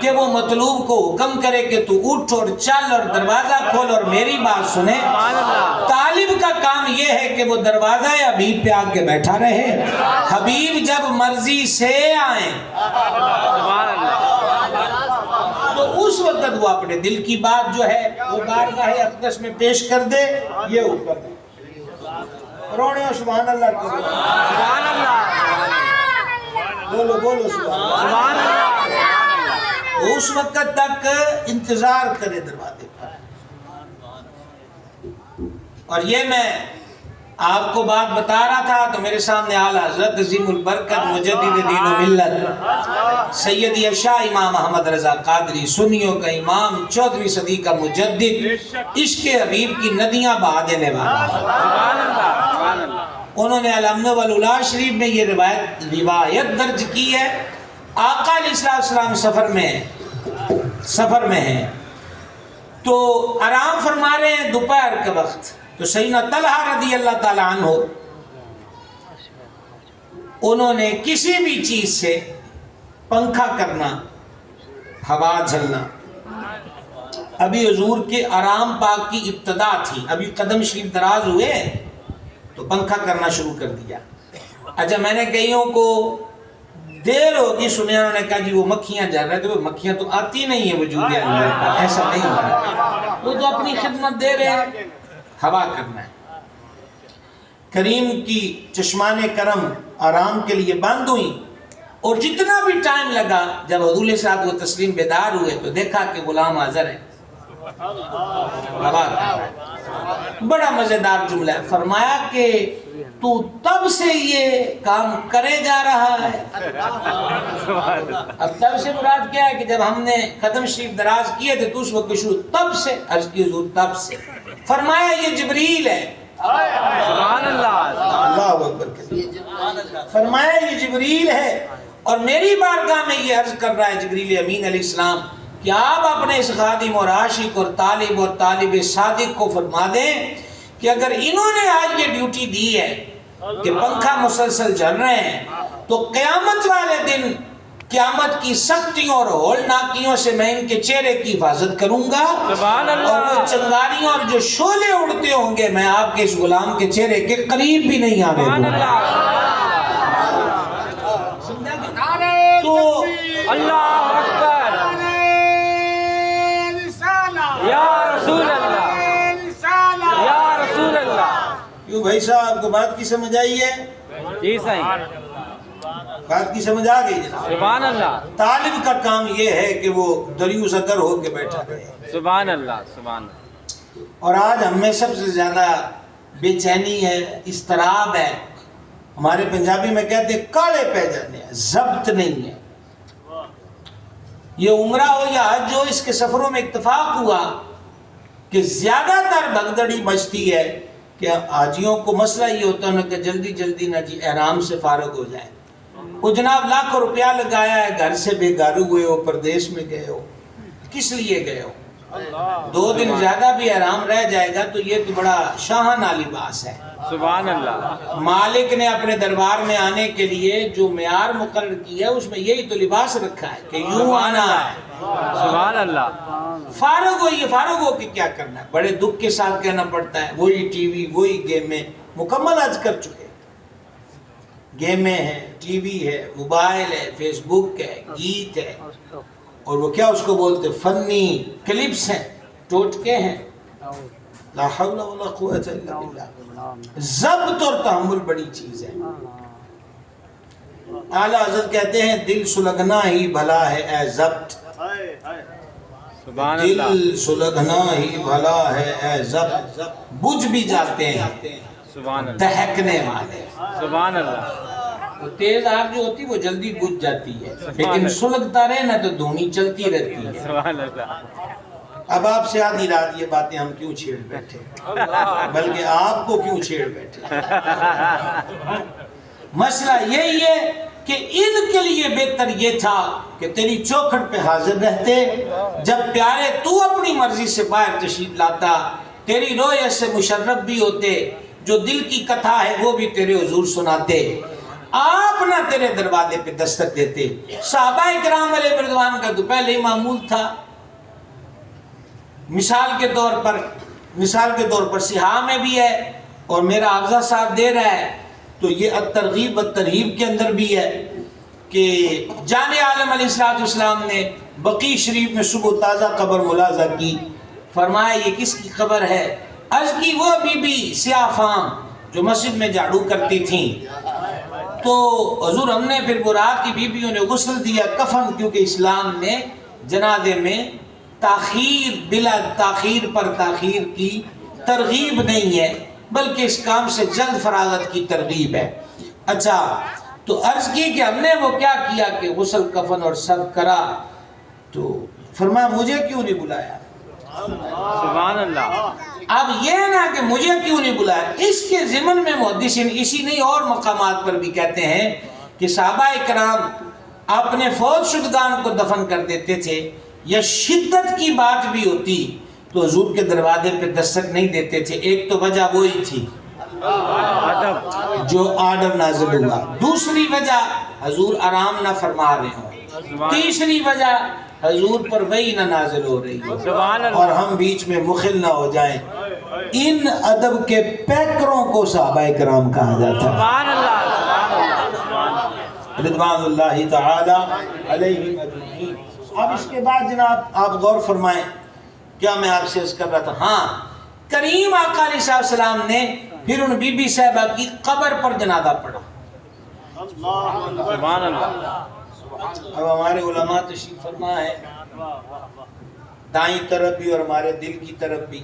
کہ وہ مطلوب کو حکم کرے کہ تو اٹھ اور چل اور دروازہ کھول اور میری بات سنے۔ طالب کا کام یہ ہے کہ وہ دروازہ حبیب پہ آ کے بیٹھا رہے، حبیب جب مرضی سے آئیں تو اس وقت وہ اپنے دل کی بات جو ہے وہ بارگاہ اقدس میں پیش کر دے۔ یہ حکم ہے۔ رونے سبحان اللہ کرو، سبحان اللہ بولو سبحان اللہ۔ اس وقت تک انتظار کرے دروازے پر۔ اور یہ میں آپ کو بات بتا رہا تھا تو میرے سامنے اعلیٰ حضرت عظیم البرکت مجدد دین و ملت سیدی اشاع امام احمد رضا قادری، سنیوں کا امام، 14ویں صدی کا مجدد، عشق حبیب کی ندیاں بہا دینے والا، انہوں نے الامن والولا شریف میں یہ روایت درج کی ہے۔ آقا علیہ السلام سفر میں ہیں تو آرام فرما رہے ہیں دوپہر کے وقت، تو سیدنا طلحہ رضی اللہ تعالیٰ عنہ انہوں نے کسی بھی چیز سے پنکھا کرنا، ہوا جھلنا، ابھی حضور کے آرام پاک کی ابتدا تھی، ابھی قدم شریف دراز ہوئے تو پنکھا کرنا شروع کر دیا۔ اچھا میں نے کئیوں کو دیر ہوگی سنے انہوں نے کہا جی وہ مکھیاں جا رہے ہیں، تو وہ مکھیاں تو آتی نہیں ہیں وجود اللہ، ایسا نہیں ہوا، وہ تو اپنی خدمت دے رہے ہیں، ہوا کرنا ہے۔ کریم کی چشمان کرم آرام کے لیے بند ہوئی، اور جتنا بھی ٹائم لگا جب حضور علیہ الصلوۃ والتسلیم بیدار ہوئے تو دیکھا کہ غلام حاضر ہے، ہوا کر رہا ہے۔ بڑا مزیدار جملہ ہے، فرمایا کہ تو تب سے یہ کام کرے جا رہا ہے۔ اب تب سے مراد کیا ہے کہ جب ہم نے قدم شریف دراز کیے تھے تو اس وقت شروع، تب سے، عرض کی حضور تب سے، فرمایا یہ جبریل ہے، سبحان اللہ، اللہ اکبر، فرمایا یہ جبریل ہے اور میری بارگاہ میں یہ عرض کر رہا ہے جبریل امین علیہ السلام کہ آپ اپنے اس خادم اور عاشق اور طالب صادق کو فرما دیں کہ اگر انہوں نے آج یہ ڈیوٹی دی ہے کہ پنکھا مسلسل چل رہے ہیں تو قیامت والے دن قیامت کی سختیوں اور ہولناکیوں سے میں ان کے چہرے کی حفاظت کروں گا، سبحان اللہ، اور وہ چنگاریوں اور جو شعلے اڑتے ہوں گے میں آپ کے اس غلام کے چہرے کے قریب بھی نہیں آنے دوں گا۔ تو اللہ اکبر، یا رسول اللہ، یا رسول اللہ۔ کیوں بھائی صاحب آپ کو بات کی سمجھ آئی ہے؟ جی صحیح، بات کی سمجھ آ گئی جناب؟ سبحان اللہ، طالب کا کام یہ ہے کہ وہ دریوز اگر ہو کے بیٹھا رہے، سبحان اللہ، سبحان اللہ۔ اور آج ہم میں سب سے زیادہ بے چینی ہے، اضطراب ہے، ہمارے پنجابی میں کہتے ہیں کالے پہ جانے ہیں، ضبط نہیں ہے۔ یہ عمرہ ہو یا حج ہو، اس کے سفروں میں اتفاق ہوا کہ زیادہ تر بھگدڑی بچتی ہے کہ حاجیوں کو مسئلہ یہ ہوتا ہے کہ جلدی جلدی نہ جی احرام سے فارغ ہو جائے، وہ جناب لاکھوں روپیہ لگایا ہے، گھر سے بے گھر ہوئے ہو، پردیش میں گئے ہو، کس لیے گئے ہو؟ 2 دن زیادہ بھی احرام رہ جائے گا تو یہ تو بڑا شاہانہ لباس ہے۔ سبحان اللہ، مالک نے اپنے دربار میں آنے کے لیے جو معیار مقرر کیا ہے اس میں یہی تو لباس رکھا ہے کہ یوں آنا ہے، سبحان اللہ، فارغ ہوئیے، فارغ ہو کے کیا کرنا ہے؟ بڑے دکھ کے ساتھ کہنا پڑتا ہے وہی ٹی وی، وہی گیمیں، مکمل آج کر چکے، گیمیں ہیں، ٹی وی ہے، موبائل ہے، فیس بک ہے، گیت ہے، اور وہ کیا اس کو بولتے فنی کلپس ہیں، ٹوٹکے ہیں، لا حول ولا قوت الا باللہ۔ ضبط اور تحمل بڑی چیز ہے۔ اعلیٰ حضرت کہتے ہیں دل سلگنا ہی بھلا ہے اے ضبط، سبحان اللہ، دل سلگنا ہی بھلا ہے اے ضبط، بجھ بھی جاتے ہیں سبحان اللہ، دہکنے والے۔ سبحان اللہ، وہ تیز آگ جو ہوتی ہے وہ جلدی بجھ جاتی ہے، لیکن سلگتا رہے نا تو دھونی چلتی رہتی ہے۔ سبحان اللہ، اب آپ سے آدھی رات یہ باتیں ہم کیوں چھیڑ بیٹھے، بلکہ آپ کو کیوں چھیڑ بیٹھے؟ مسئلہ یہی ہے کہ ان کے لیے بہتر یہ تھا کہ تیری چوکھٹ پہ حاضر رہتے، جب پیارے تو اپنی مرضی سے باہر تشریف لاتا تیری رویت سے مشرف بھی ہوتے، جو دل کی کتھا ہے وہ بھی تیرے حضور سناتے، آپ نہ تیرے دروازے پہ دستک دیتے۔ صحابہ کرام علیہ رضوان کا تو پہلے ہی معمول تھا۔ مثال کے طور پر سیاہ میں بھی ہے اور میرا حافظہ صاحب دے رہا ہے تو یہ الترغیب والترہیب کے اندر بھی ہے کہ جان عالم علیہ السلام نے بقیع شریف میں صبح تازہ قبر ملاحظہ کی، فرمایا یہ کس کی قبر ہے؟ عرض کی وہ بی بی سیاہ فام جو مسجد میں جھاڑو کرتی تھیں، تو حضور ہم نے پھر برات کی بیویوں نے غسل دیا، کفن، کیونکہ اسلام میں جنازے میں تاخیر بلا تاخیر پر تاخیر کی ترغیب نہیں ہے، بلکہ اس کام سے جلد فراغت کی ترغیب ہے۔ اچھا، تو عرض کی کہ ہم نے وہ کیا کیا کہ غسل کفن اور سب کرا، تو فرمایا مجھے کیوں نہیں بلایا؟ سبحان اللہ، اب یہ نہ کہ مجھے کیوں نہیں بلایا، اس کے ضمن میں محدثین اسی نہیں اور مقامات پر بھی کہتے ہیں کہ صحابہ کرام اپنے فوت شدگان کو دفن کر دیتے تھے، یا شدت کی بات بھی ہوتی تو حضور کے دروازے پہ دستک نہیں دیتے تھے۔ ایک تو وجہ وہی تھی جو آرڈر نازل ہوا، دوسری وجہ حضور آرام نہ فرما رہے ہوں، تیسری وجہ حضور پر وحی نہ نازل ہو رہی ہو اور ہم بیچ میں مخل نہ ہو جائیں۔ ان ادب کے پیکروں کو صحابہ کرام کہا جاتا ہے۔ رضوان اللہ تعالی علیہم اجمعین۔ اب اس کے بعد جناب آپ غور فرمائیں، کیا میں آپ سے عرض کر رہا تھا، ہاں کریم آقا علیہ السلام نے پھر ان بی بی صاحبہ کی قبر پر جنازہ پڑھا۔ سبحان اللہ۔ اب ہمارے علماء تشریف فرما ہے، دائیں طرف بھی اور ہمارے دل کی طرف بھی،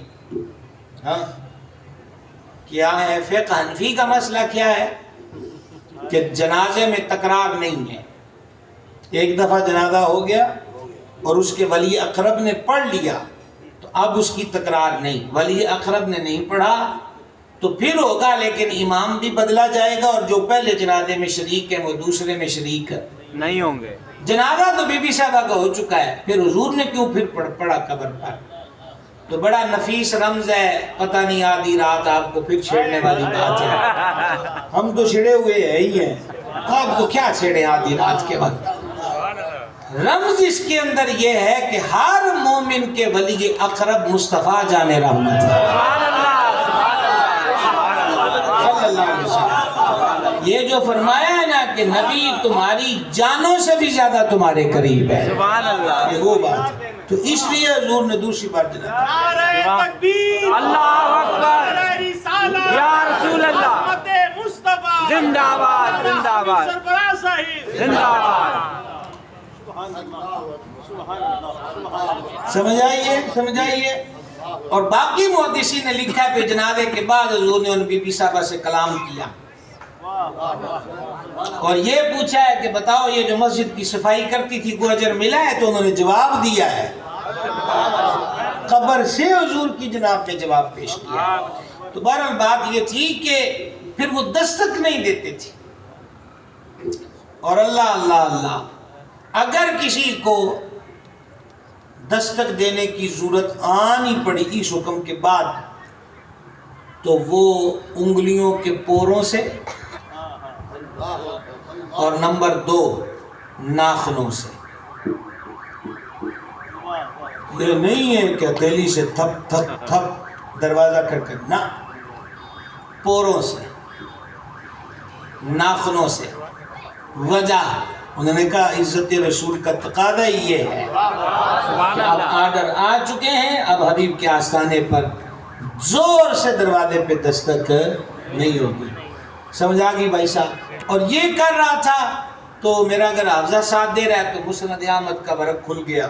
ہاں کیا ہے فقہ حنفی کا مسئلہ کیا ہے کہ جنازے میں تکرار نہیں ہے۔ ایک دفعہ جنازہ ہو گیا اور اس کے ولی اقرب نے پڑھ لیا تو اب اس کی تکرار نہیں، ولی اقرب نے نہیں پڑھا تو پھر ہوگا، لیکن امام بھی بدلا جائے گا اور جو پہلے جنازے میں شریک ہیں وہ دوسرے میں شریک نہیں ہوں گے۔ جنازہ تو بی بی صاحبہ کا ہو چکا ہے، پھر حضور نے کیوں پھر پڑھا قبر پر؟ تو بڑا نفیس رمز ہے، پتہ نہیں آدھی رات آپ کو پھر چھیڑنے والی بات ہے۔ ہم تو چھڑے ہوئے ہیں ہی ہیں، آپ کو کیا چھیڑے آدھی رات کے وقت؟ رمز اس کے اندر یہ ہے کہ ہر مومن کے ولی اقرب مصطفیٰ جان رحمت ہے صلی اللہ علیہ وسلم۔ یہ جو فرمایا ہے نا کہ نبی تمہاری جانوں سے بھی زیادہ تمہارے قریب ہے، سبحان اللہ۔ یہ وہ بات ہے۔ تو اس لیے حضور نے دوسری بار جنازہ اللہ اکبر، یا رسول اللہ، زندہ باد زندہ باد زندہ باد۔ سمجھ آئیے۔ اور باقی محدثین نے لکھا ہے کہ جنازے کے بعد حضور نے ان بی بی صاحبہ سے کلام کیا اور یہ پوچھا ہے کہ بتاؤ یہ جو مسجد کی صفائی کرتی تھی کو اجر ملا ہے؟ تو انہوں نے جواب دیا ہے، قبر سے حضور کی جناب میں جواب پیش کیا۔ تو بہرحال بات یہ تھی کہ پھر وہ دستک نہیں دیتے تھے، اور اللہ اللہ اللہ اگر کسی کو دستک دینے کی ضرورت آنی پڑی اس حکم کے بعد تو وہ انگلیوں کے پوروں سے اور نمبر 2 ناخنوں سے، یہ نہیں ہے کہ ہتھیلی سے تھپ تھپ تھپ دروازہ کر کر، نہ، پوروں سے ناخنوں سے۔ وجہ انہوں نے کہا عزت رسول کا تقاضا ہی یہ ہے کہ اب آرڈر آ چکے ہیں، اب حبیب کے آستانے پر زور سے دروازے پہ دستک نہیں ہوگی۔ سمجھ آ گئی بھائی صاحب؟ اور یہ کر رہا تھا تو میرا اگر حافظہ ساتھ دے رہا ہے تو مسند احمد کا ورق کھل گیا۔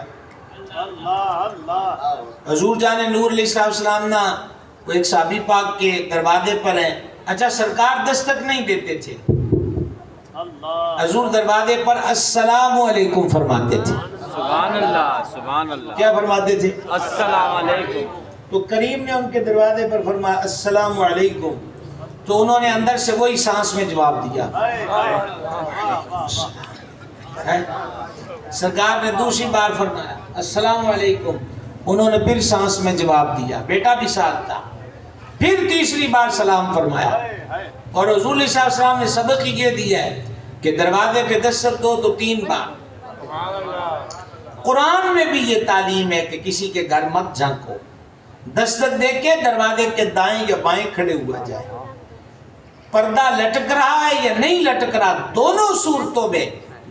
حضور جان نور علیہ السلام نا وہ ایک صحابی پاک کے دروازے پر ہیں، اچھا سرکار دستک نہیں دیتے تھے، حضور دروازے پر السلام علیکم فرماتے تھے۔ سبحان اللہ سبحان اللہ۔ کیا فرماتے تھے؟ السلام علیکم۔ تو کریم نے ان کے دروازے پر فرمایا السلام علیکم، تو انہوں نے اندر سے وہی سانس میں جواب دیا۔ سرکار نے دوسری بار فرمایا السلام علیکم، انہوں نے پھر سانس میں جواب دیا، بیٹا بھی ساتھ تھا۔ پھر تیسری بار سلام فرمایا، اور حضور صلی اللہ علیہ وسلم نے سبق یہ دیا ہے کہ دروازے پہ دستک دو تو 3 بار۔ قرآن میں بھی یہ تعلیم ہے کہ کسی کے گھر مت جھانکو، دستک دے کے دروازے کے دائیں یا بائیں کھڑے ہوا جائے، پردہ لٹک رہا ہے یا نہیں لٹک رہا، دونوں صورتوں میں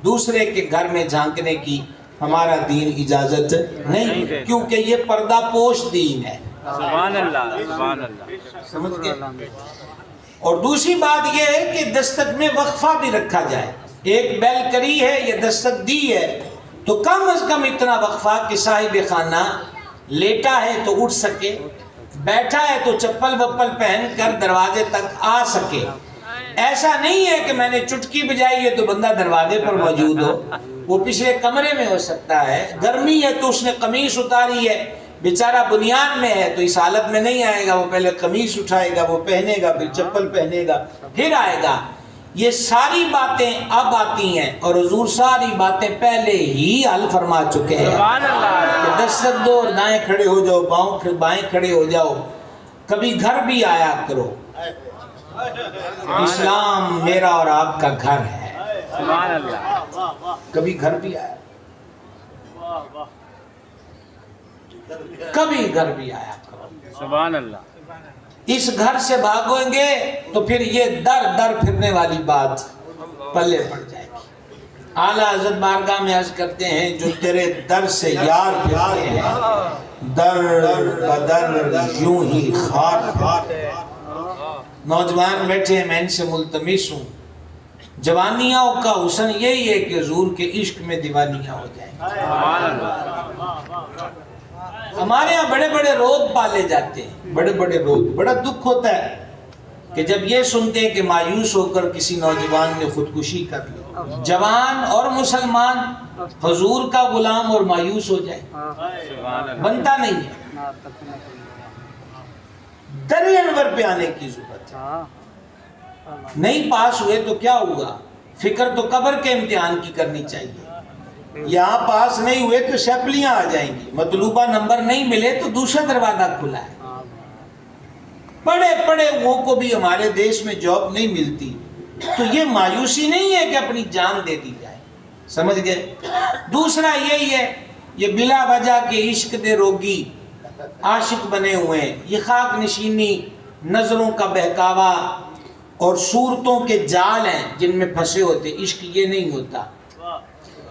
دوسرے کے گھر میں جھانکنے کی ہمارا دین اجازت نہیں، کیونکہ یہ پردہ پوش دین ہے۔ سبحان اللہ سبحان اللہ۔ سمجھ گئے؟ اور دوسری بات یہ ہے کہ دستک میں وقفہ بھی رکھا جائے، ایک بیل کری ہے یا دستک دی ہے تو کم از کم اتنا وقفہ کہ صاحب خانہ لیٹا ہے تو اٹھ سکے، بیٹھا ہے تو چپل وپل پہن کر دروازے تک آ سکے۔ ایسا نہیں ہے کہ میں نے چٹکی بجائی ہے تو بندہ دروازے پر موجود ہو، وہ پچھلے کمرے میں ہو سکتا ہے، گرمی ہے تو اس نے قمیص اتاری ہے، بیچارہ بنیاد میں ہے تو اس حالت میں نہیں آئے گا، وہ پہلے قمیص اٹھائے گا، وہ پہنے گا، پھر چپل پہنے گا، پھر آئے گا۔ یہ ساری باتیں اب آتی ہیں اور حضور ساری باتیں پہلے ہی حل فرما چکے ہیں کہ دستک دو اور دائیں کھڑے ہو جاؤ، بائیں کھڑے ہو جاؤ، کبھی گھر بھی آیا کرو۔ اسلام میرا اور آپ کا گھر ہے، سبحان اللہ۔ کبھی گھر بھی آیا، کبھی گھر بھی آیا کرو۔ سبحان اللہ۔ اس گھر سے بھاگیں گے تو پھر یہ در در پھرنے والی بات پلے پڑ جائے گی۔ اعلیٰ حضرت بارگاہ میں عرض کرتے ہیں جو تیرے در سے یار پھرتے ہیں در بدر یوں ہی خار. نوجوان بیٹھے ہیں، میں ان سے ملتمس ہوں، جوانیوں کا حسن یہی ہے کہ حضور کے عشق میں دیوانیاں ہو جائیں. ہمارے ہاں بڑے بڑے رود پالے جاتے ہیں، بڑے بڑے رود. بڑا دکھ ہوتا ہے کہ جب یہ سنتے ہیں کہ مایوس ہو کر کسی نوجوان نے خودکشی کر لی. جوان اور مسلمان حضور کا غلام اور مایوس ہو جائے، بنتا نہیں ہے. در انور پہ آنے کی ضرورت ہے. نہیں پاس ہوئے تو کیا ہوا؟ فکر تو قبر کے امتحان کی کرنی چاہیے. یہاں پاس نہیں ہوئے تو شپلیاں آ جائیں گی، مطلوبہ نمبر نہیں ملے تو دوسرا دروازہ کھلا ہے. پڑھے پڑھے وہ کو بھی ہمارے دیش میں جاب نہیں ملتی تو یہ مایوسی نہیں ہے کہ اپنی جان دے دی جائے. سمجھ گئے؟ دوسرا یہی ہے، یہ بلا وجہ کے عشق دے روگی عاشق بنے ہوئے ہیں. یہ خاک نشینی، نظروں کا بہکاوا اور صورتوں کے جال ہیں جن میں پھنسے ہوتے. عشق یہ نہیں ہوتا.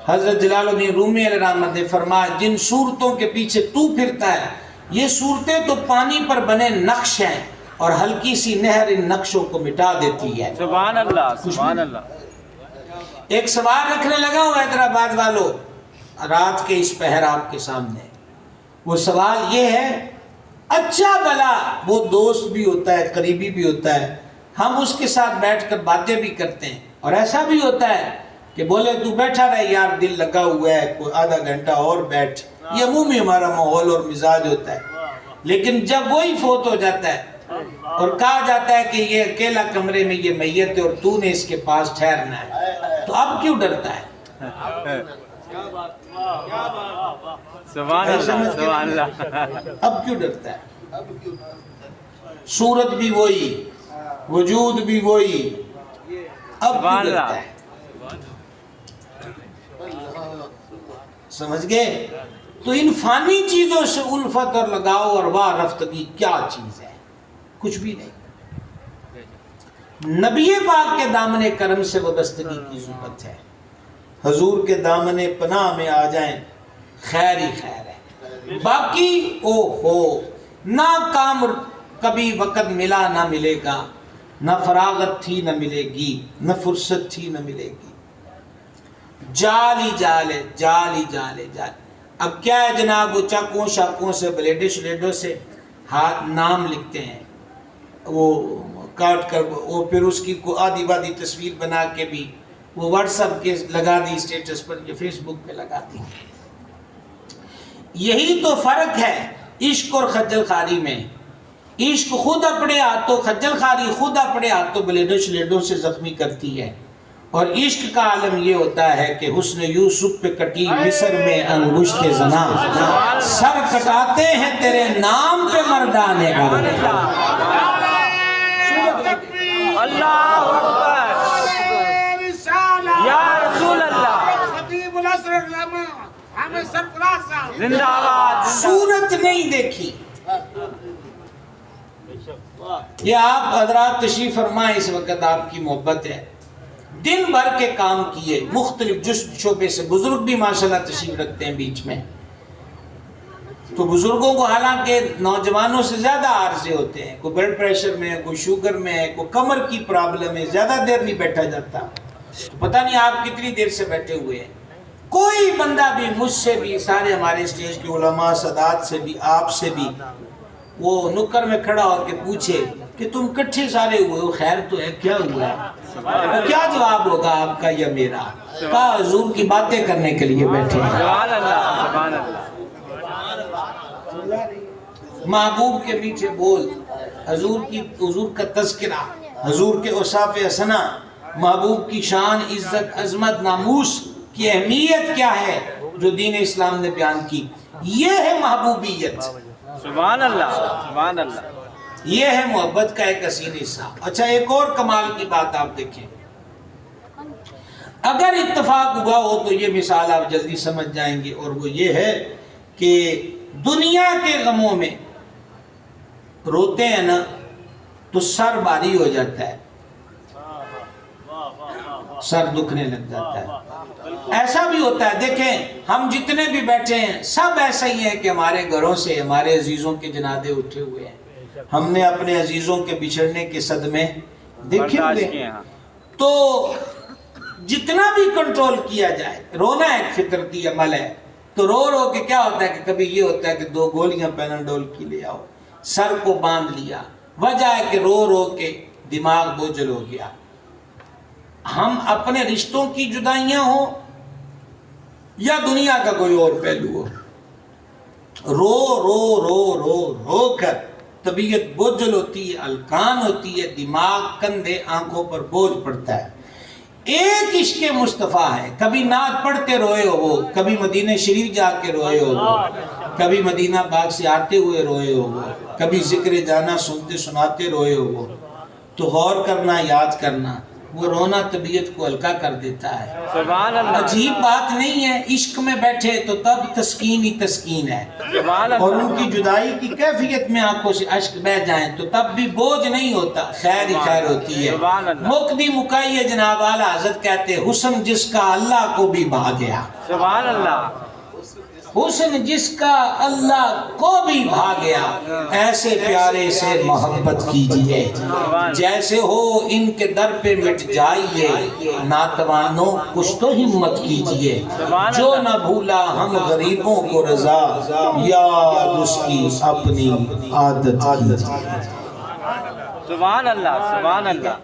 حضرت جلال الدین رومی علیہ رحمت نے فرمایا جن صورتوں کے پیچھے تو پھرتا ہے یہ صورتیں تو پانی پر بنے نقش ہیں اور ہلکی سی نہر ان نقشوں کو مٹا دیتی ہے. سبحان اللہ، سبحان اللہ. ایک سوال رکھنے لگا ہوں حیدرآباد والوں رات کے اس پہر آپ کے سامنے. وہ سوال یہ ہے، اچھا بھلا وہ دوست بھی ہوتا ہے، قریبی بھی ہوتا ہے، ہم اس کے ساتھ بیٹھ کر باتیں بھی کرتے ہیں اور ایسا بھی ہوتا ہے کہ بولے تو بیٹھا رہے یار، دل لگا ہوا ہے، کوئی آدھا گھنٹہ اور بیٹھ. یہ عمومی ہمارا ماحول اور مزاج ہوتا ہے. لیکن جب وہی فوت ہو جاتا ہے اور کہا جاتا ہے کہ یہ اکیلا کمرے میں یہ میت ہے اور تو نے اس کے پاس ٹھہرنا ہے، تو اب کیوں ڈرتا ہے؟ سبحان اللہ، سبحان اللہ. اب کیوں ڈرتا ہے؟ صورت بھی وہی، وجود بھی وہی، اب کیوں ڈرتا ہے؟ سمجھ گئے؟ تو ان فانی چیزوں سے الفت اور لگاؤ اور واہ رفتگی کیا چیز ہے؟ کچھ بھی نہیں. نبی پاک کے دامن کرم سے وابستگی کی ضرورت ہے. حضور کے دامن پناہ میں آ جائیں، خیر ہی خیر ہے. باقی او ہو، نہ کام کبھی وقت ملا نہ ملے گا، نہ فراغت تھی نہ ملے گی، نہ فرصت تھی نہ ملے گی. جال ہی جال ہے، جال ہی جال ہے، جال. اب کیا ہے جناب، وہ چاقوں شاقوں سے بلیڈوں شلیڈوں سے ہاتھ نام لکھتے ہیں، وہ کاٹ کر وہ پھر اس کی کو آدھی بادی تصویر بنا کے بھی وہ واٹس ایپ کے لگا دی، اسٹیٹس پر، یہ فیس بک پہ لگا دی. یہی تو فرق ہے عشق اور خجل خواری میں. عشق خود اپنے ہاتھوں، خجل خواری خود اپنے ہاتھوں بلیڈوں شلیڈوں سے زخمی کرتی ہے. اور عشق کا عالم یہ ہوتا ہے کہ حسن یوسف پہ کٹی مصر میں انگشت زنا، سر کٹاتے ہیں تیرے نام پہ مردان عرب. اللہ اکبر، یا رسول اللہ، زندہ آباد. صورت نہیں دیکھی. یہ آپ حضرات تشریف فرمائیں، اس وقت آپ کی محبت ہے. دن بھر کے کام کیے مختلف شعبے سے. بزرگ بھی ماشاءاللہ تشریف رکھتے ہیں بیچ میں. تو بزرگوں کو حالانکہ نوجوانوں سے زیادہ عارضے ہوتے ہیں، کوئی بلڈ پریشر میں ہے، کوئی شوگر میں ہے، کوئی کمر کی پرابلم ہے، زیادہ دیر نہیں بیٹھا جاتا. پتہ نہیں آپ کتنی دیر سے بیٹھے ہوئے ہیں. کوئی بندہ بھی مجھ سے بھی، سارے ہمارے اسٹیج کے علماء سادات سے بھی، آپ سے بھی، وہ نکر میں کھڑا ہو کے پوچھے کہ تم کٹھے سارے ہوئے ہو، خیر تو ہے، کیا ہوا ہے؟ کیا جواب ہوگا آپ کا یا میرا؟ کہا حضور کی باتیں کرنے کے لیے بیٹھے ہیں. سبحان اللہ، سبحان اللہ. محبوب کے میٹھے بول، حضور کا تذکرہ، حضور کے اوصاف حسنہ، محبوب کی شان، عزت، عظمت، ناموس کی اہمیت کیا ہے جو دین اسلام نے بیان کی. یہ ہے محبوبیت. سبحان اللہ، سبحان اللہ. یہ ہے محبت کا ایک اصیل حصہ. اچھا ایک اور کمال کی بات آپ دیکھیں، اگر اتفاق ہوا ہو تو یہ مثال آپ جلدی سمجھ جائیں گے، اور وہ یہ ہے کہ دنیا کے غموں میں روتے ہیں نا تو سر بھاری ہو جاتا ہے. سر دکھنے لگ جاتا ہے۔ ایسا بھی ہوتا ہے، دیکھیں ہم جتنے بھی بیٹھے ہیں سب ایسا ہی ہے کہ ہمارے گھروں سے ہمارے عزیزوں کے جنازے اٹھے ہوئے ہیں، ہم نے اپنے عزیزوں کے بچھڑنے کے صدمے دیکھے ہوئے، تو جتنا بھی کنٹرول کیا جائے، رونا ایک فطرتی عمل ہے، تو رو رو کے کیا ہوتا ہے کہ کبھی یہ ہوتا ہے کہ 2 گولیاں پیناڈول کی لے آؤ، سر کو باندھ لیا، وجہ ہے کہ رو رو کے دماغ بوجھل ہو گیا۔ ہم اپنے رشتوں کی جدائیاں ہوں یا دنیا کا کوئی اور پہلو ہو، رو رو رو رو رو کر طبیعت بوجھل ہوتی ہے، ہلکان ہوتی ہے، دماغ کندھے آنکھوں پر بوجھ پڑتا ہے۔ ایک عشق مصطفیٰ ہے، کبھی نعت پڑھتے روئے ہو وہ، کبھی مدینہ شریف جا کے روئے ہو وہ، کبھی مدینہ پاک سے آتے ہوئے روئے ہو وہ، کبھی ذکر جانا سنتے سناتے روئے ہو وہ، تو غور کرنا، یاد کرنا، وہ رونا طبیعت کو ہلکا کر دیتا ہے۔ سبحان اللہ، عجیب بات نہیں ہے، عشق میں بیٹھے تو تب تسکین ہی تسکین ہے، سبحان اللہ، اور ان کی جدائی کی کیفیت میں آنکھوں سے اشک بہ جائیں تو تب بھی بوجھ نہیں ہوتا، خیر ہی خیر ہوتی ہے۔ سبحان اللہ، مقدی مکئی جناب اعلیٰ حضرت کہتے ہیں حسن جس کا اللہ کو بھی بھا گیا، سبحان اللہ، حسن جس کا اللہ کو بھی بھا گیا، ایسے پیارے سے محبت کیجئے، جیسے ہو ان کے در پہ مٹ جائیے، ناتوانوں کچھ تو ہمت کیجئے، جو نہ بھولا ہم غریبوں کو رضا، یاد اس کی اپنی عادت کیجئے۔ سبحان اللہ، سبحان اللہ۔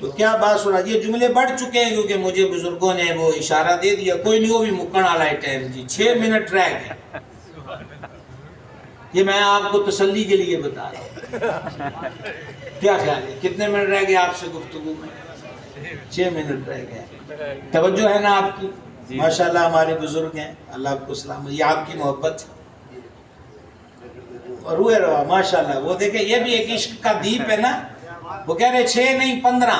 تو کیا بات سنا، یہ جملے بڑھ چکے ہیں کیونکہ مجھے بزرگوں نے وہ اشارہ دے دیا، کوئی نہیں، وہ بھی مکن والا ہے ٹائم جی، 6 منٹ رہ گئے، یہ میں آپ کو تسلی کے لیے بتا رہا ہوں۔ کیا خیال ہے کتنے منٹ رہ گئے آپ سے گفتگو میں؟ 6 منٹ رہ گئے، توجہ ہے نا آپ کی؟ ماشاءاللہ ہمارے بزرگ ہیں، اللہ آپ کو سلام، یہ آپ کی محبت اور روئے رہا ماشاءاللہ۔ وہ دیکھیں یہ بھی ایک عشق کا دیپ ہے نا، وہ کہہ رہے 6 نہیں 15،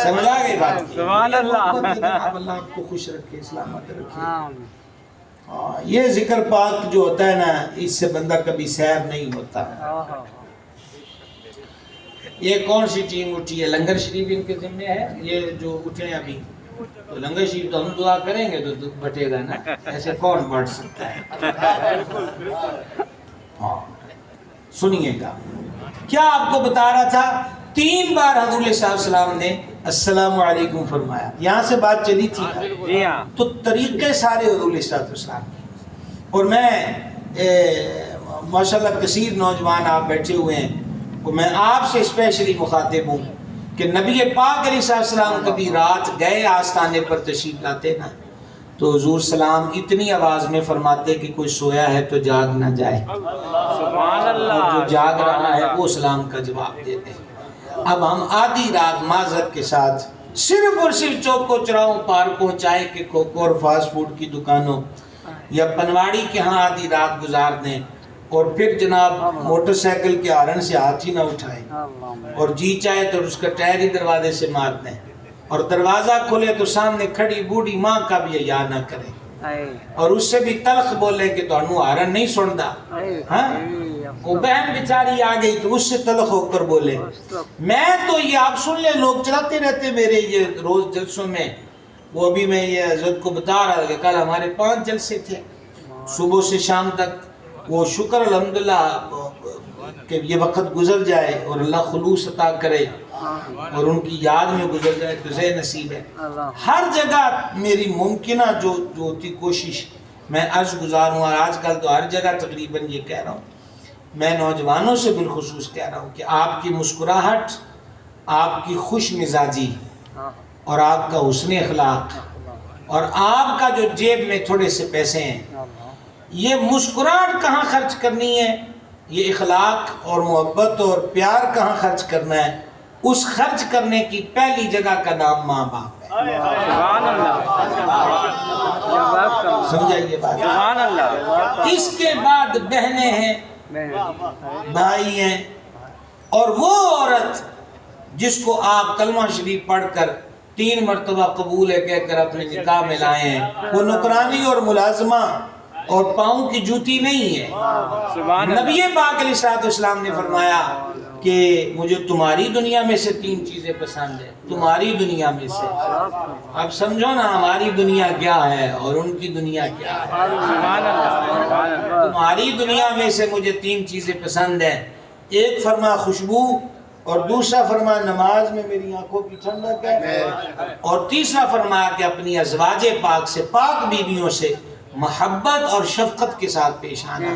سمجھا گئی بات؟ سبحان اللہ، اللہ آپ کو خوش رکھے، سلامت رکھے۔ یہ ذکر پاک جو ہوتا ہے نا، اس سے بندہ کبھی سیر نہیں ہوتا۔ یہ کون سی ٹیم اٹھی ہے؟ لنگر شریف ان کے ذمہ ہے، یہ جو اٹھے ہیں ابھی، تو لنگر شریف تو ہم دعا کریں گے تو دکھ بٹے گا نا، ایسے کون بڑھ سکتا ہے؟ ہاں سنیے گا، کیا آپ کو بتا رہا تھا، 3 بار حضور صلی اللہ علیہ وسلم نے السلام علیکم فرمایا، یہاں سے بات چلی تھی، جی ہاں، تو طریقے سارے حضور صلی اللہ علیہ وسلم کے، اور میں ماشاءاللہ کثیر نوجوان آپ بیٹھے ہوئے ہیں، اور میں آپ سے اسپیشلی مخاطب ہوں کہ نبی پاک علیہ السلام کبھی رات گئے آستانے پر تشریف لاتے نا، تو حضور سلام اتنی آواز میں فرماتے کہ کوئی سویا ہے تو جاگ نہ جائے، سبحان اللہ، اور جو جاگ رہا ہے وہ سلام کا جواب دیتے۔ اب ہم آدھی رات معذرت کے ساتھ صرف اور صرف چوک و چراہوں پارکوں، چائے کے کھوکوں اور فاسٹ فوڈ کی دکانوں یا پنواڑی کے ہاں آدھی رات گزار دیں، اور پھر جناب موٹر سائیکل کے ہارن سے ہاتھ ہی نہ اٹھائیں، اور جی چاہے تو اس کا ٹائر ہی دروازے سے مار دیں، اور دروازہ کھلے تو سامنے کھڑی بوڑھی ماں کا بھی حیا نہ کریں، اور اس سے بھی تلخ بولیں کہ تو انو ہارن نہیں سندا، ہاں وہ بہن بیچاری آ گئی تو اس سے تلخ ہو کر بولے۔ میں تو یہ آپ سن لیں، لوگ چلاتے رہتے میرے یہ روز جلسوں میں، وہ ابھی میں یہ حضرت کو بتا رہا کہ کل ہمارے 5 جلسے تھے صبح سے شام تک، وہ شکر الحمدللہ کہ یہ وقت گزر جائے اور اللہ خلوص عطا کرے اور ان کی یاد میں گزر جائے تو زی نصیب ہے۔ ہر جگہ میری ممکنہ جو ہوتی کوشش میں عرض گزار ہوں، اور آج کل تو ہر جگہ تقریباً یہ کہہ رہا ہوں، میں نوجوانوں سے بالخصوص کہہ رہا ہوں کہ آپ کی مسکراہٹ، آپ کی خوش مزاجی اور آپ کا حسن اخلاق اور آپ کا جو جیب میں تھوڑے سے پیسے ہیں، یہ مسکراہٹ کہاں خرچ کرنی ہے، یہ اخلاق اور محبت اور پیار کہاں خرچ کرنا ہے، اس خرچ کرنے کی پہلی جگہ کا نام ماں باپ ہے۔ سبحان اللہ، سمجھائیے بات، سبحان اللہ، اس کے بعد بہنیں ہیں، بھائی ہیں، اور وہ عورت جس کو آپ کلمہ شریف پڑھ کر 3 مرتبہ قبول ہے کہہ کر اپنے نکاح میں لائے ہیں، وہ نوکرانی اور ملازمہ اور پاؤں کی جوتی نہیں ہے۔ سبحان اللہ، نبی پاک علیہ الصلوۃ والسلام نے فرمایا کہ مجھے تمہاری دنیا میں سے 3 چیزیں پسند ہیں، تمہاری دنیا میں سے۔ اب سمجھو نا ہماری دنیا کیا ہے اور ان کی دنیا کیا ہے۔ سبحان اللہ، سبحان اللہ، تمہاری دنیا میں سے مجھے 3 چیزیں پسند ہیں، ایک فرما خوشبو، اور دوسرا فرما نماز میں میری آنکھوں کی ٹھنڈک ہے، اور تیسرا فرمایا کہ اپنی ازواج پاک سے، پاک بیویوں سے محبت اور شفقت کے ساتھ پیش آنا،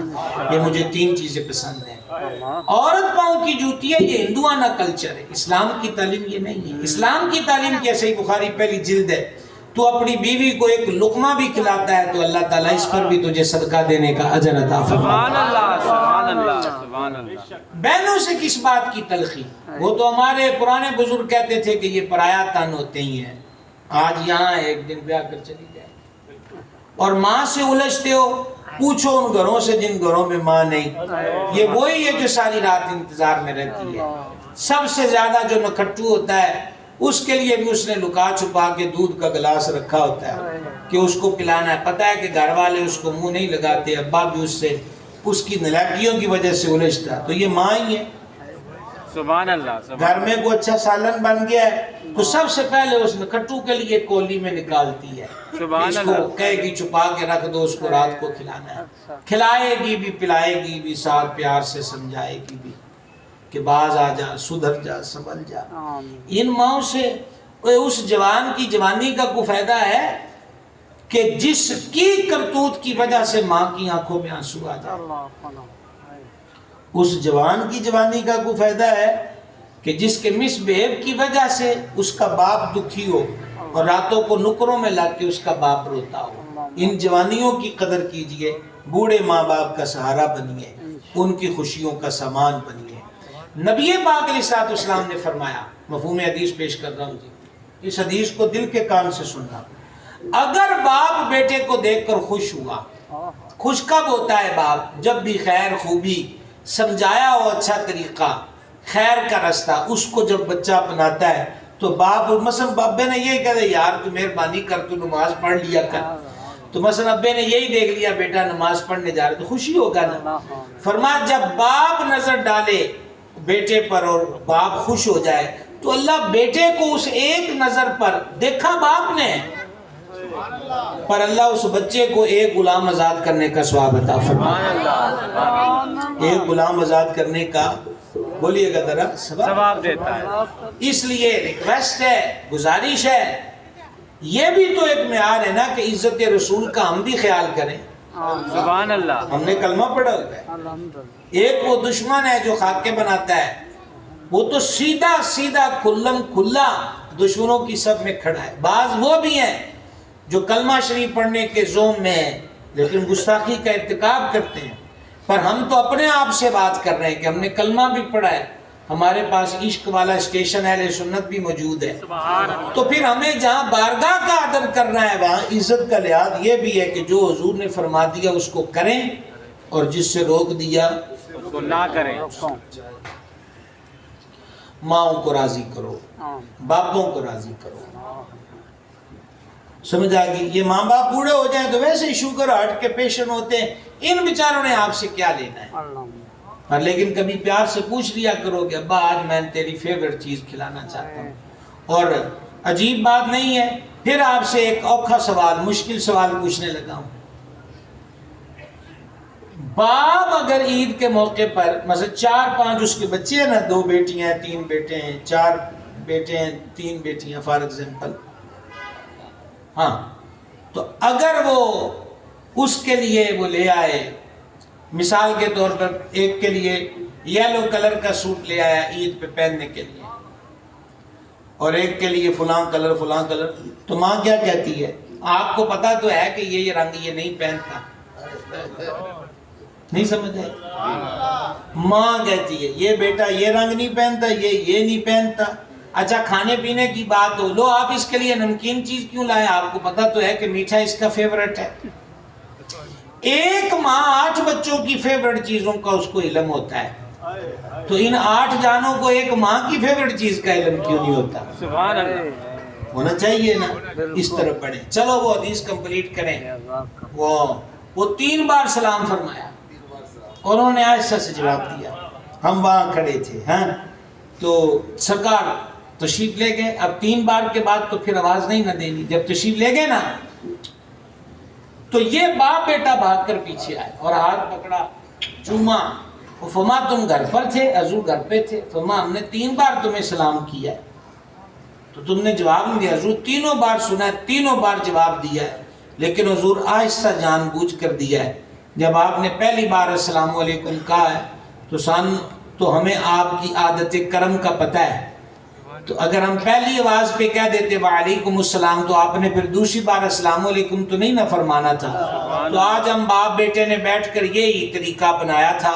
یہ مجھے 3 چیزیں پسند ہیں۔ عورت پاؤں کی جوتی ہے، یہ ہندوانہ کلچر ہے، اسلام کی تعلیم یہ نہیں ہے۔ اسلام کی تعلیم کیا؟ صحیح بخاری پہلی جلد ہے، تو اپنی بیوی کو ایک لقمہ بھی کھلاتا ہے تو اللہ تعالیٰ اس پر بھی تجھے صدقہ دینے کا اجر عطا فرمائے۔ سبحان اللہ، سبحان اللہ، سبحان اللہ۔ بہنوں سے کس بات کی تلخی؟ وہ تو ہمارے پرانے بزرگ کہتے تھے کہ یہ پرایا تن ہوتے ہی ہیں، آج یہاں ایک دن بیاہ کر چلی جائے، اور ماں سے الجھتے ہو، پوچھو ان گھروں سے جن گھروں میں ماں نہیں۔ یہ وہی ہے جو ساری رات انتظار میں رہتی ہے۔ سب سے زیادہ جو نکھٹو ہوتا ہے اس کے لیے بھی اس نے لکا چھپا کے دودھ کا گلاس رکھا ہوتا ہے کہ اس کو پلانا ہے، پتہ ہے کہ گھر والے اس کو منہ نہیں لگاتے، ابا بھی اس سے اس کی نلاکیوں کی وجہ سے الجھتا ہے، تو یہ ماں ہی ہے۔ سبحان اللہ، سبحان گھر میں کوئی اچھا سالن بن گیا ہے تو سب سے پہلے اس نکھٹو کے لیے کولی میں نکالتی ہے، سبحان اس کو اللہ۔ کہے گی چھپا کے رکھ دو، اس کو رات کو کھلانا ہے، کھلائے گی بھی پلائے گی بھی، ساتھ پیار سے سمجھائے گی بھی کہ باز آ جا، سدھر جا، سنبھل جا۔ ان ماؤں سے اس جوان کی جوانی کا کوئی فائدہ ہے کہ جس کی کرتوت کی وجہ سے ماں کی آنکھوں میں آنسو آ جائے؟ اس جوان کی جوانی کا کوئی فائدہ ہے کہ جس کے مس بہیو کی وجہ سے اس کا باپ دکھی ہو اور راتوں کو نکروں میں لگ کے اس کا باپ روتا ہو؟ ان جوانیوں کی قدر کیجئے، بوڑھے ماں باپ کا سہارا بنیے، ان کی خوشیوں کا سامان بنیے۔ نبی پاک علیہ الصلوۃ والسلام نے فرمایا، مفہوم حدیث پیش کر رہا ہوں جی، اس حدیث کو دل کے کان سے سننا، اگر باپ بیٹے کو دیکھ کر خوش ہوا، خوش کب ہوتا ہے باپ؟ جب بھی خیر خوبی سمجھایا ہو، اچھا طریقہ، خیر کا راستہ اس کو جب بچہ اپناتا ہے تو باپ، مثلا بابے نے یہی کہا یار تو مہربانی کر، تو نماز پڑھ لیا کر، تو مثلا ابے نے یہی دیکھ لیا بیٹا نماز پڑھنے جا رہا تو خوشی ہوگا نا۔ فرمایا جب باپ نظر ڈالے بیٹے پر اور باپ خوش ہو جائے تو اللہ بیٹے کو اس ایک نظر پر دیکھا باپ نے، پر اللہ اس بچے کو ایک غلام آزاد کرنے کا ثواب عطا فرمائے، ایک غلام آزاد کرنے کا، بولیے گا ذرا، ثواب دیتا ہے۔ اس لیے ریکویسٹ ہے، گزارش ہے، یہ بھی تو ایک معیار ہے نا کہ عزت رسول کا ہم بھی خیال کریں۔ سبحان اللہ، ہم نے کلمہ پڑھا ہوتا ہے، ایک وہ دشمن ہے جو خاکے بناتا ہے، وہ تو سیدھا سیدھا کھلم کھلا دشمنوں کی سب میں کھڑا ہے۔ بعض وہ بھی ہیں جو کلمہ شریف پڑھنے کے زوم میں ہیں لیکن گستاخی کا ارتکاب کرتے ہیں، پر ہم تو اپنے آپ سے بات کر رہے ہیں کہ ہم نے کلمہ بھی پڑھا ہے، ہمارے پاس عشق والا اسٹیشن اہل سنت بھی موجود ہے، تو پھر ہمیں جہاں بارگاہ کا ادب کرنا ہے وہاں عزت کا لحاظ یہ بھی ہے کہ جو حضور نے فرما دیا اس کو کریں اور جس سے روک دیا اس کو نہ کریں۔ ماؤں کو راضی کرو، باپوں کو راضی کرو، سمجھ آ گئی؟ یہ ماں باپ بوڑھے ہو جائیں تو ویسے ہی شوگر ہارٹ کے پیشنٹ ہوتے ہیں، ان بیچاروں نے آپ سے کیا لینا ہے؟ پر لیکن کبھی پیار سے پوچھ لیا کرو کہ ابا آج میں تیری فیورٹ چیز کھلانا چاہتا ہوں، اور عجیب بات نہیں ہے۔ پھر آپ سے ایک اوکھا سوال، مشکل سوال پوچھنے لگا ہوں، باپ اگر عید کے موقع پر مثلا 4-5 اس کے بچے ہیں نا، 2 بیٹیاں ہیں، 3 بیٹے ہیں، 4 بیٹے ہیں، 3 بیٹیاں فار ایگزامپل، ہاں، تو اگر وہ اس کے لیے وہ لے آئے، مثال کے طور پر ایک کے لیے یلو کلر کا سوٹ لے آیا عید پہ پہننے کے لیے اور ایک کے لیے فلاں کلر، تو ماں کیا کہتی ہے؟ آپ کو پتا تو ہے کہ یہ رنگ یہ نہیں پہنتا، نہیں سمجھ آئی؟ ماں کہتی ہے یہ بیٹا یہ رنگ نہیں پہنتا، یہ نہیں پہنتا۔ اچھا کھانے پینے کی بات ہو، لو آپ اس کے لیے نمکین چیز کیوں لائیں؟ آپ کو پتا تو ہے کہ میٹھا اس کا فیورٹ ہے۔ ایک ماں 8 بچوں کی فیورٹ چیزوں کا اس کو علم ہوتا ہے، تو ان 8 جانوں کو ایک ماں کی فیورٹ چیز کا علم کیوں نہیں ہوتا؟ سبحان اللہ، ہونا چاہیے نا، اس طرح پڑھیں۔ چلو وہ حدیث کمپلیٹ کریں، وہ وہ 3 بار سلام فرمایا اور انہوں نے آہستہ سے جواب دیا. ہم وہاں کھڑے تھے. ہاں تو سرکار تشریف لے گئے. اب 3 بار کے بعد تو پھر آواز نہیں نہ دینی. جب تشریف لے گئے نا تو یہ باپ بیٹا بھاگ کر پیچھے آئے اور ہاتھ پکڑا, چوما. فرما تم گھر پر تھے؟ حضور گھر پہ تھے. فرما ہم نے 3 بار تمہیں سلام کیا ہے تو تم نے جواب نہیں دیا. حضور 3 بار سنا ہے, 3 بار جواب دیا ہے, لیکن حضور آہستہ جان بوجھ کر دیا ہے. جب آپ نے پہلی بار السلام علیکم کہا ہے تو ہمیں آپ کی عادت کرم کا پتہ ہے. تو اگر ہم پہلی آواز پہ کہہ دیتے وعلیکم السلام تو آپ نے پھر دوسری بار السلام علیکم تو نہیں نہ فرمانا تھا. تو آج ہم باپ بیٹے نے بیٹھ کر یہی طریقہ بنایا تھا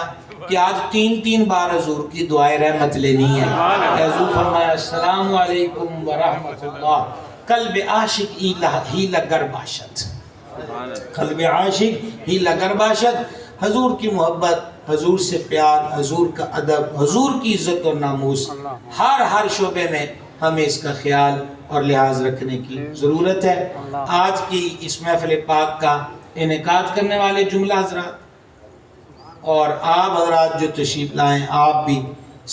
کہ آج 3 بار حضور کی دعائے رحمت لینی ہے. حضور فرمایا السلام علیکم ورحمت اللہ. قلب عاشق ہی لگر باشد, قلب عاشق ہی لگر باشد. حضور کی محبت, حضور سے پیار, حضور کا ادب, حضور کی عزت اور ناموس, ہر شعبے میں ہمیں اس کا خیال اور لحاظ رکھنے کی ضرورت ہے. آج کی اس محفل پاک کا انعقاد کرنے والے جملہ حضرات اور آپ حضرات جو تشریف لائیں, آپ بھی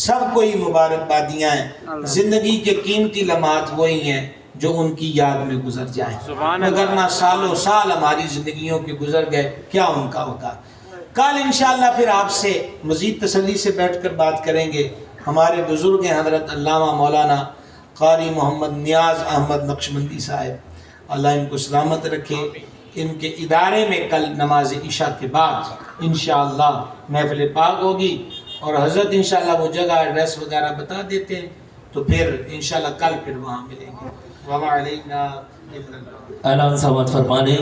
سب کو ہی مبارکبادیاں ہیں. زندگی کے قیمتی لمحات وہی ہیں جو ان کی یاد میں گزر جائیں, وگرنہ سالوں سال ہماری زندگیوں کے گزر گئے, کیا ان کا ہوگا. کل انشاءاللہ پھر آپ سے مزید تسلی سے بیٹھ کر بات کریں گے. ہمارے بزرگ ہیں حضرت علامہ مولانا قاری محمد نیاز احمد نقشبندی صاحب, اللہ ان کو سلامت رکھے. ان کے ادارے میں کل نماز عشاء کے بعد انشاءاللہ محفل پاک ہوگی اور حضرت انشاءاللہ وہ جگہ ایڈریس وغیرہ بتا دیتے ہیں, تو پھر انشاءاللہ کل پھر وہاں ملیں گے. وَمَا عَلَيْنَا إِلَّا الْبَلَاغُ. اعلان سماعت فرمانے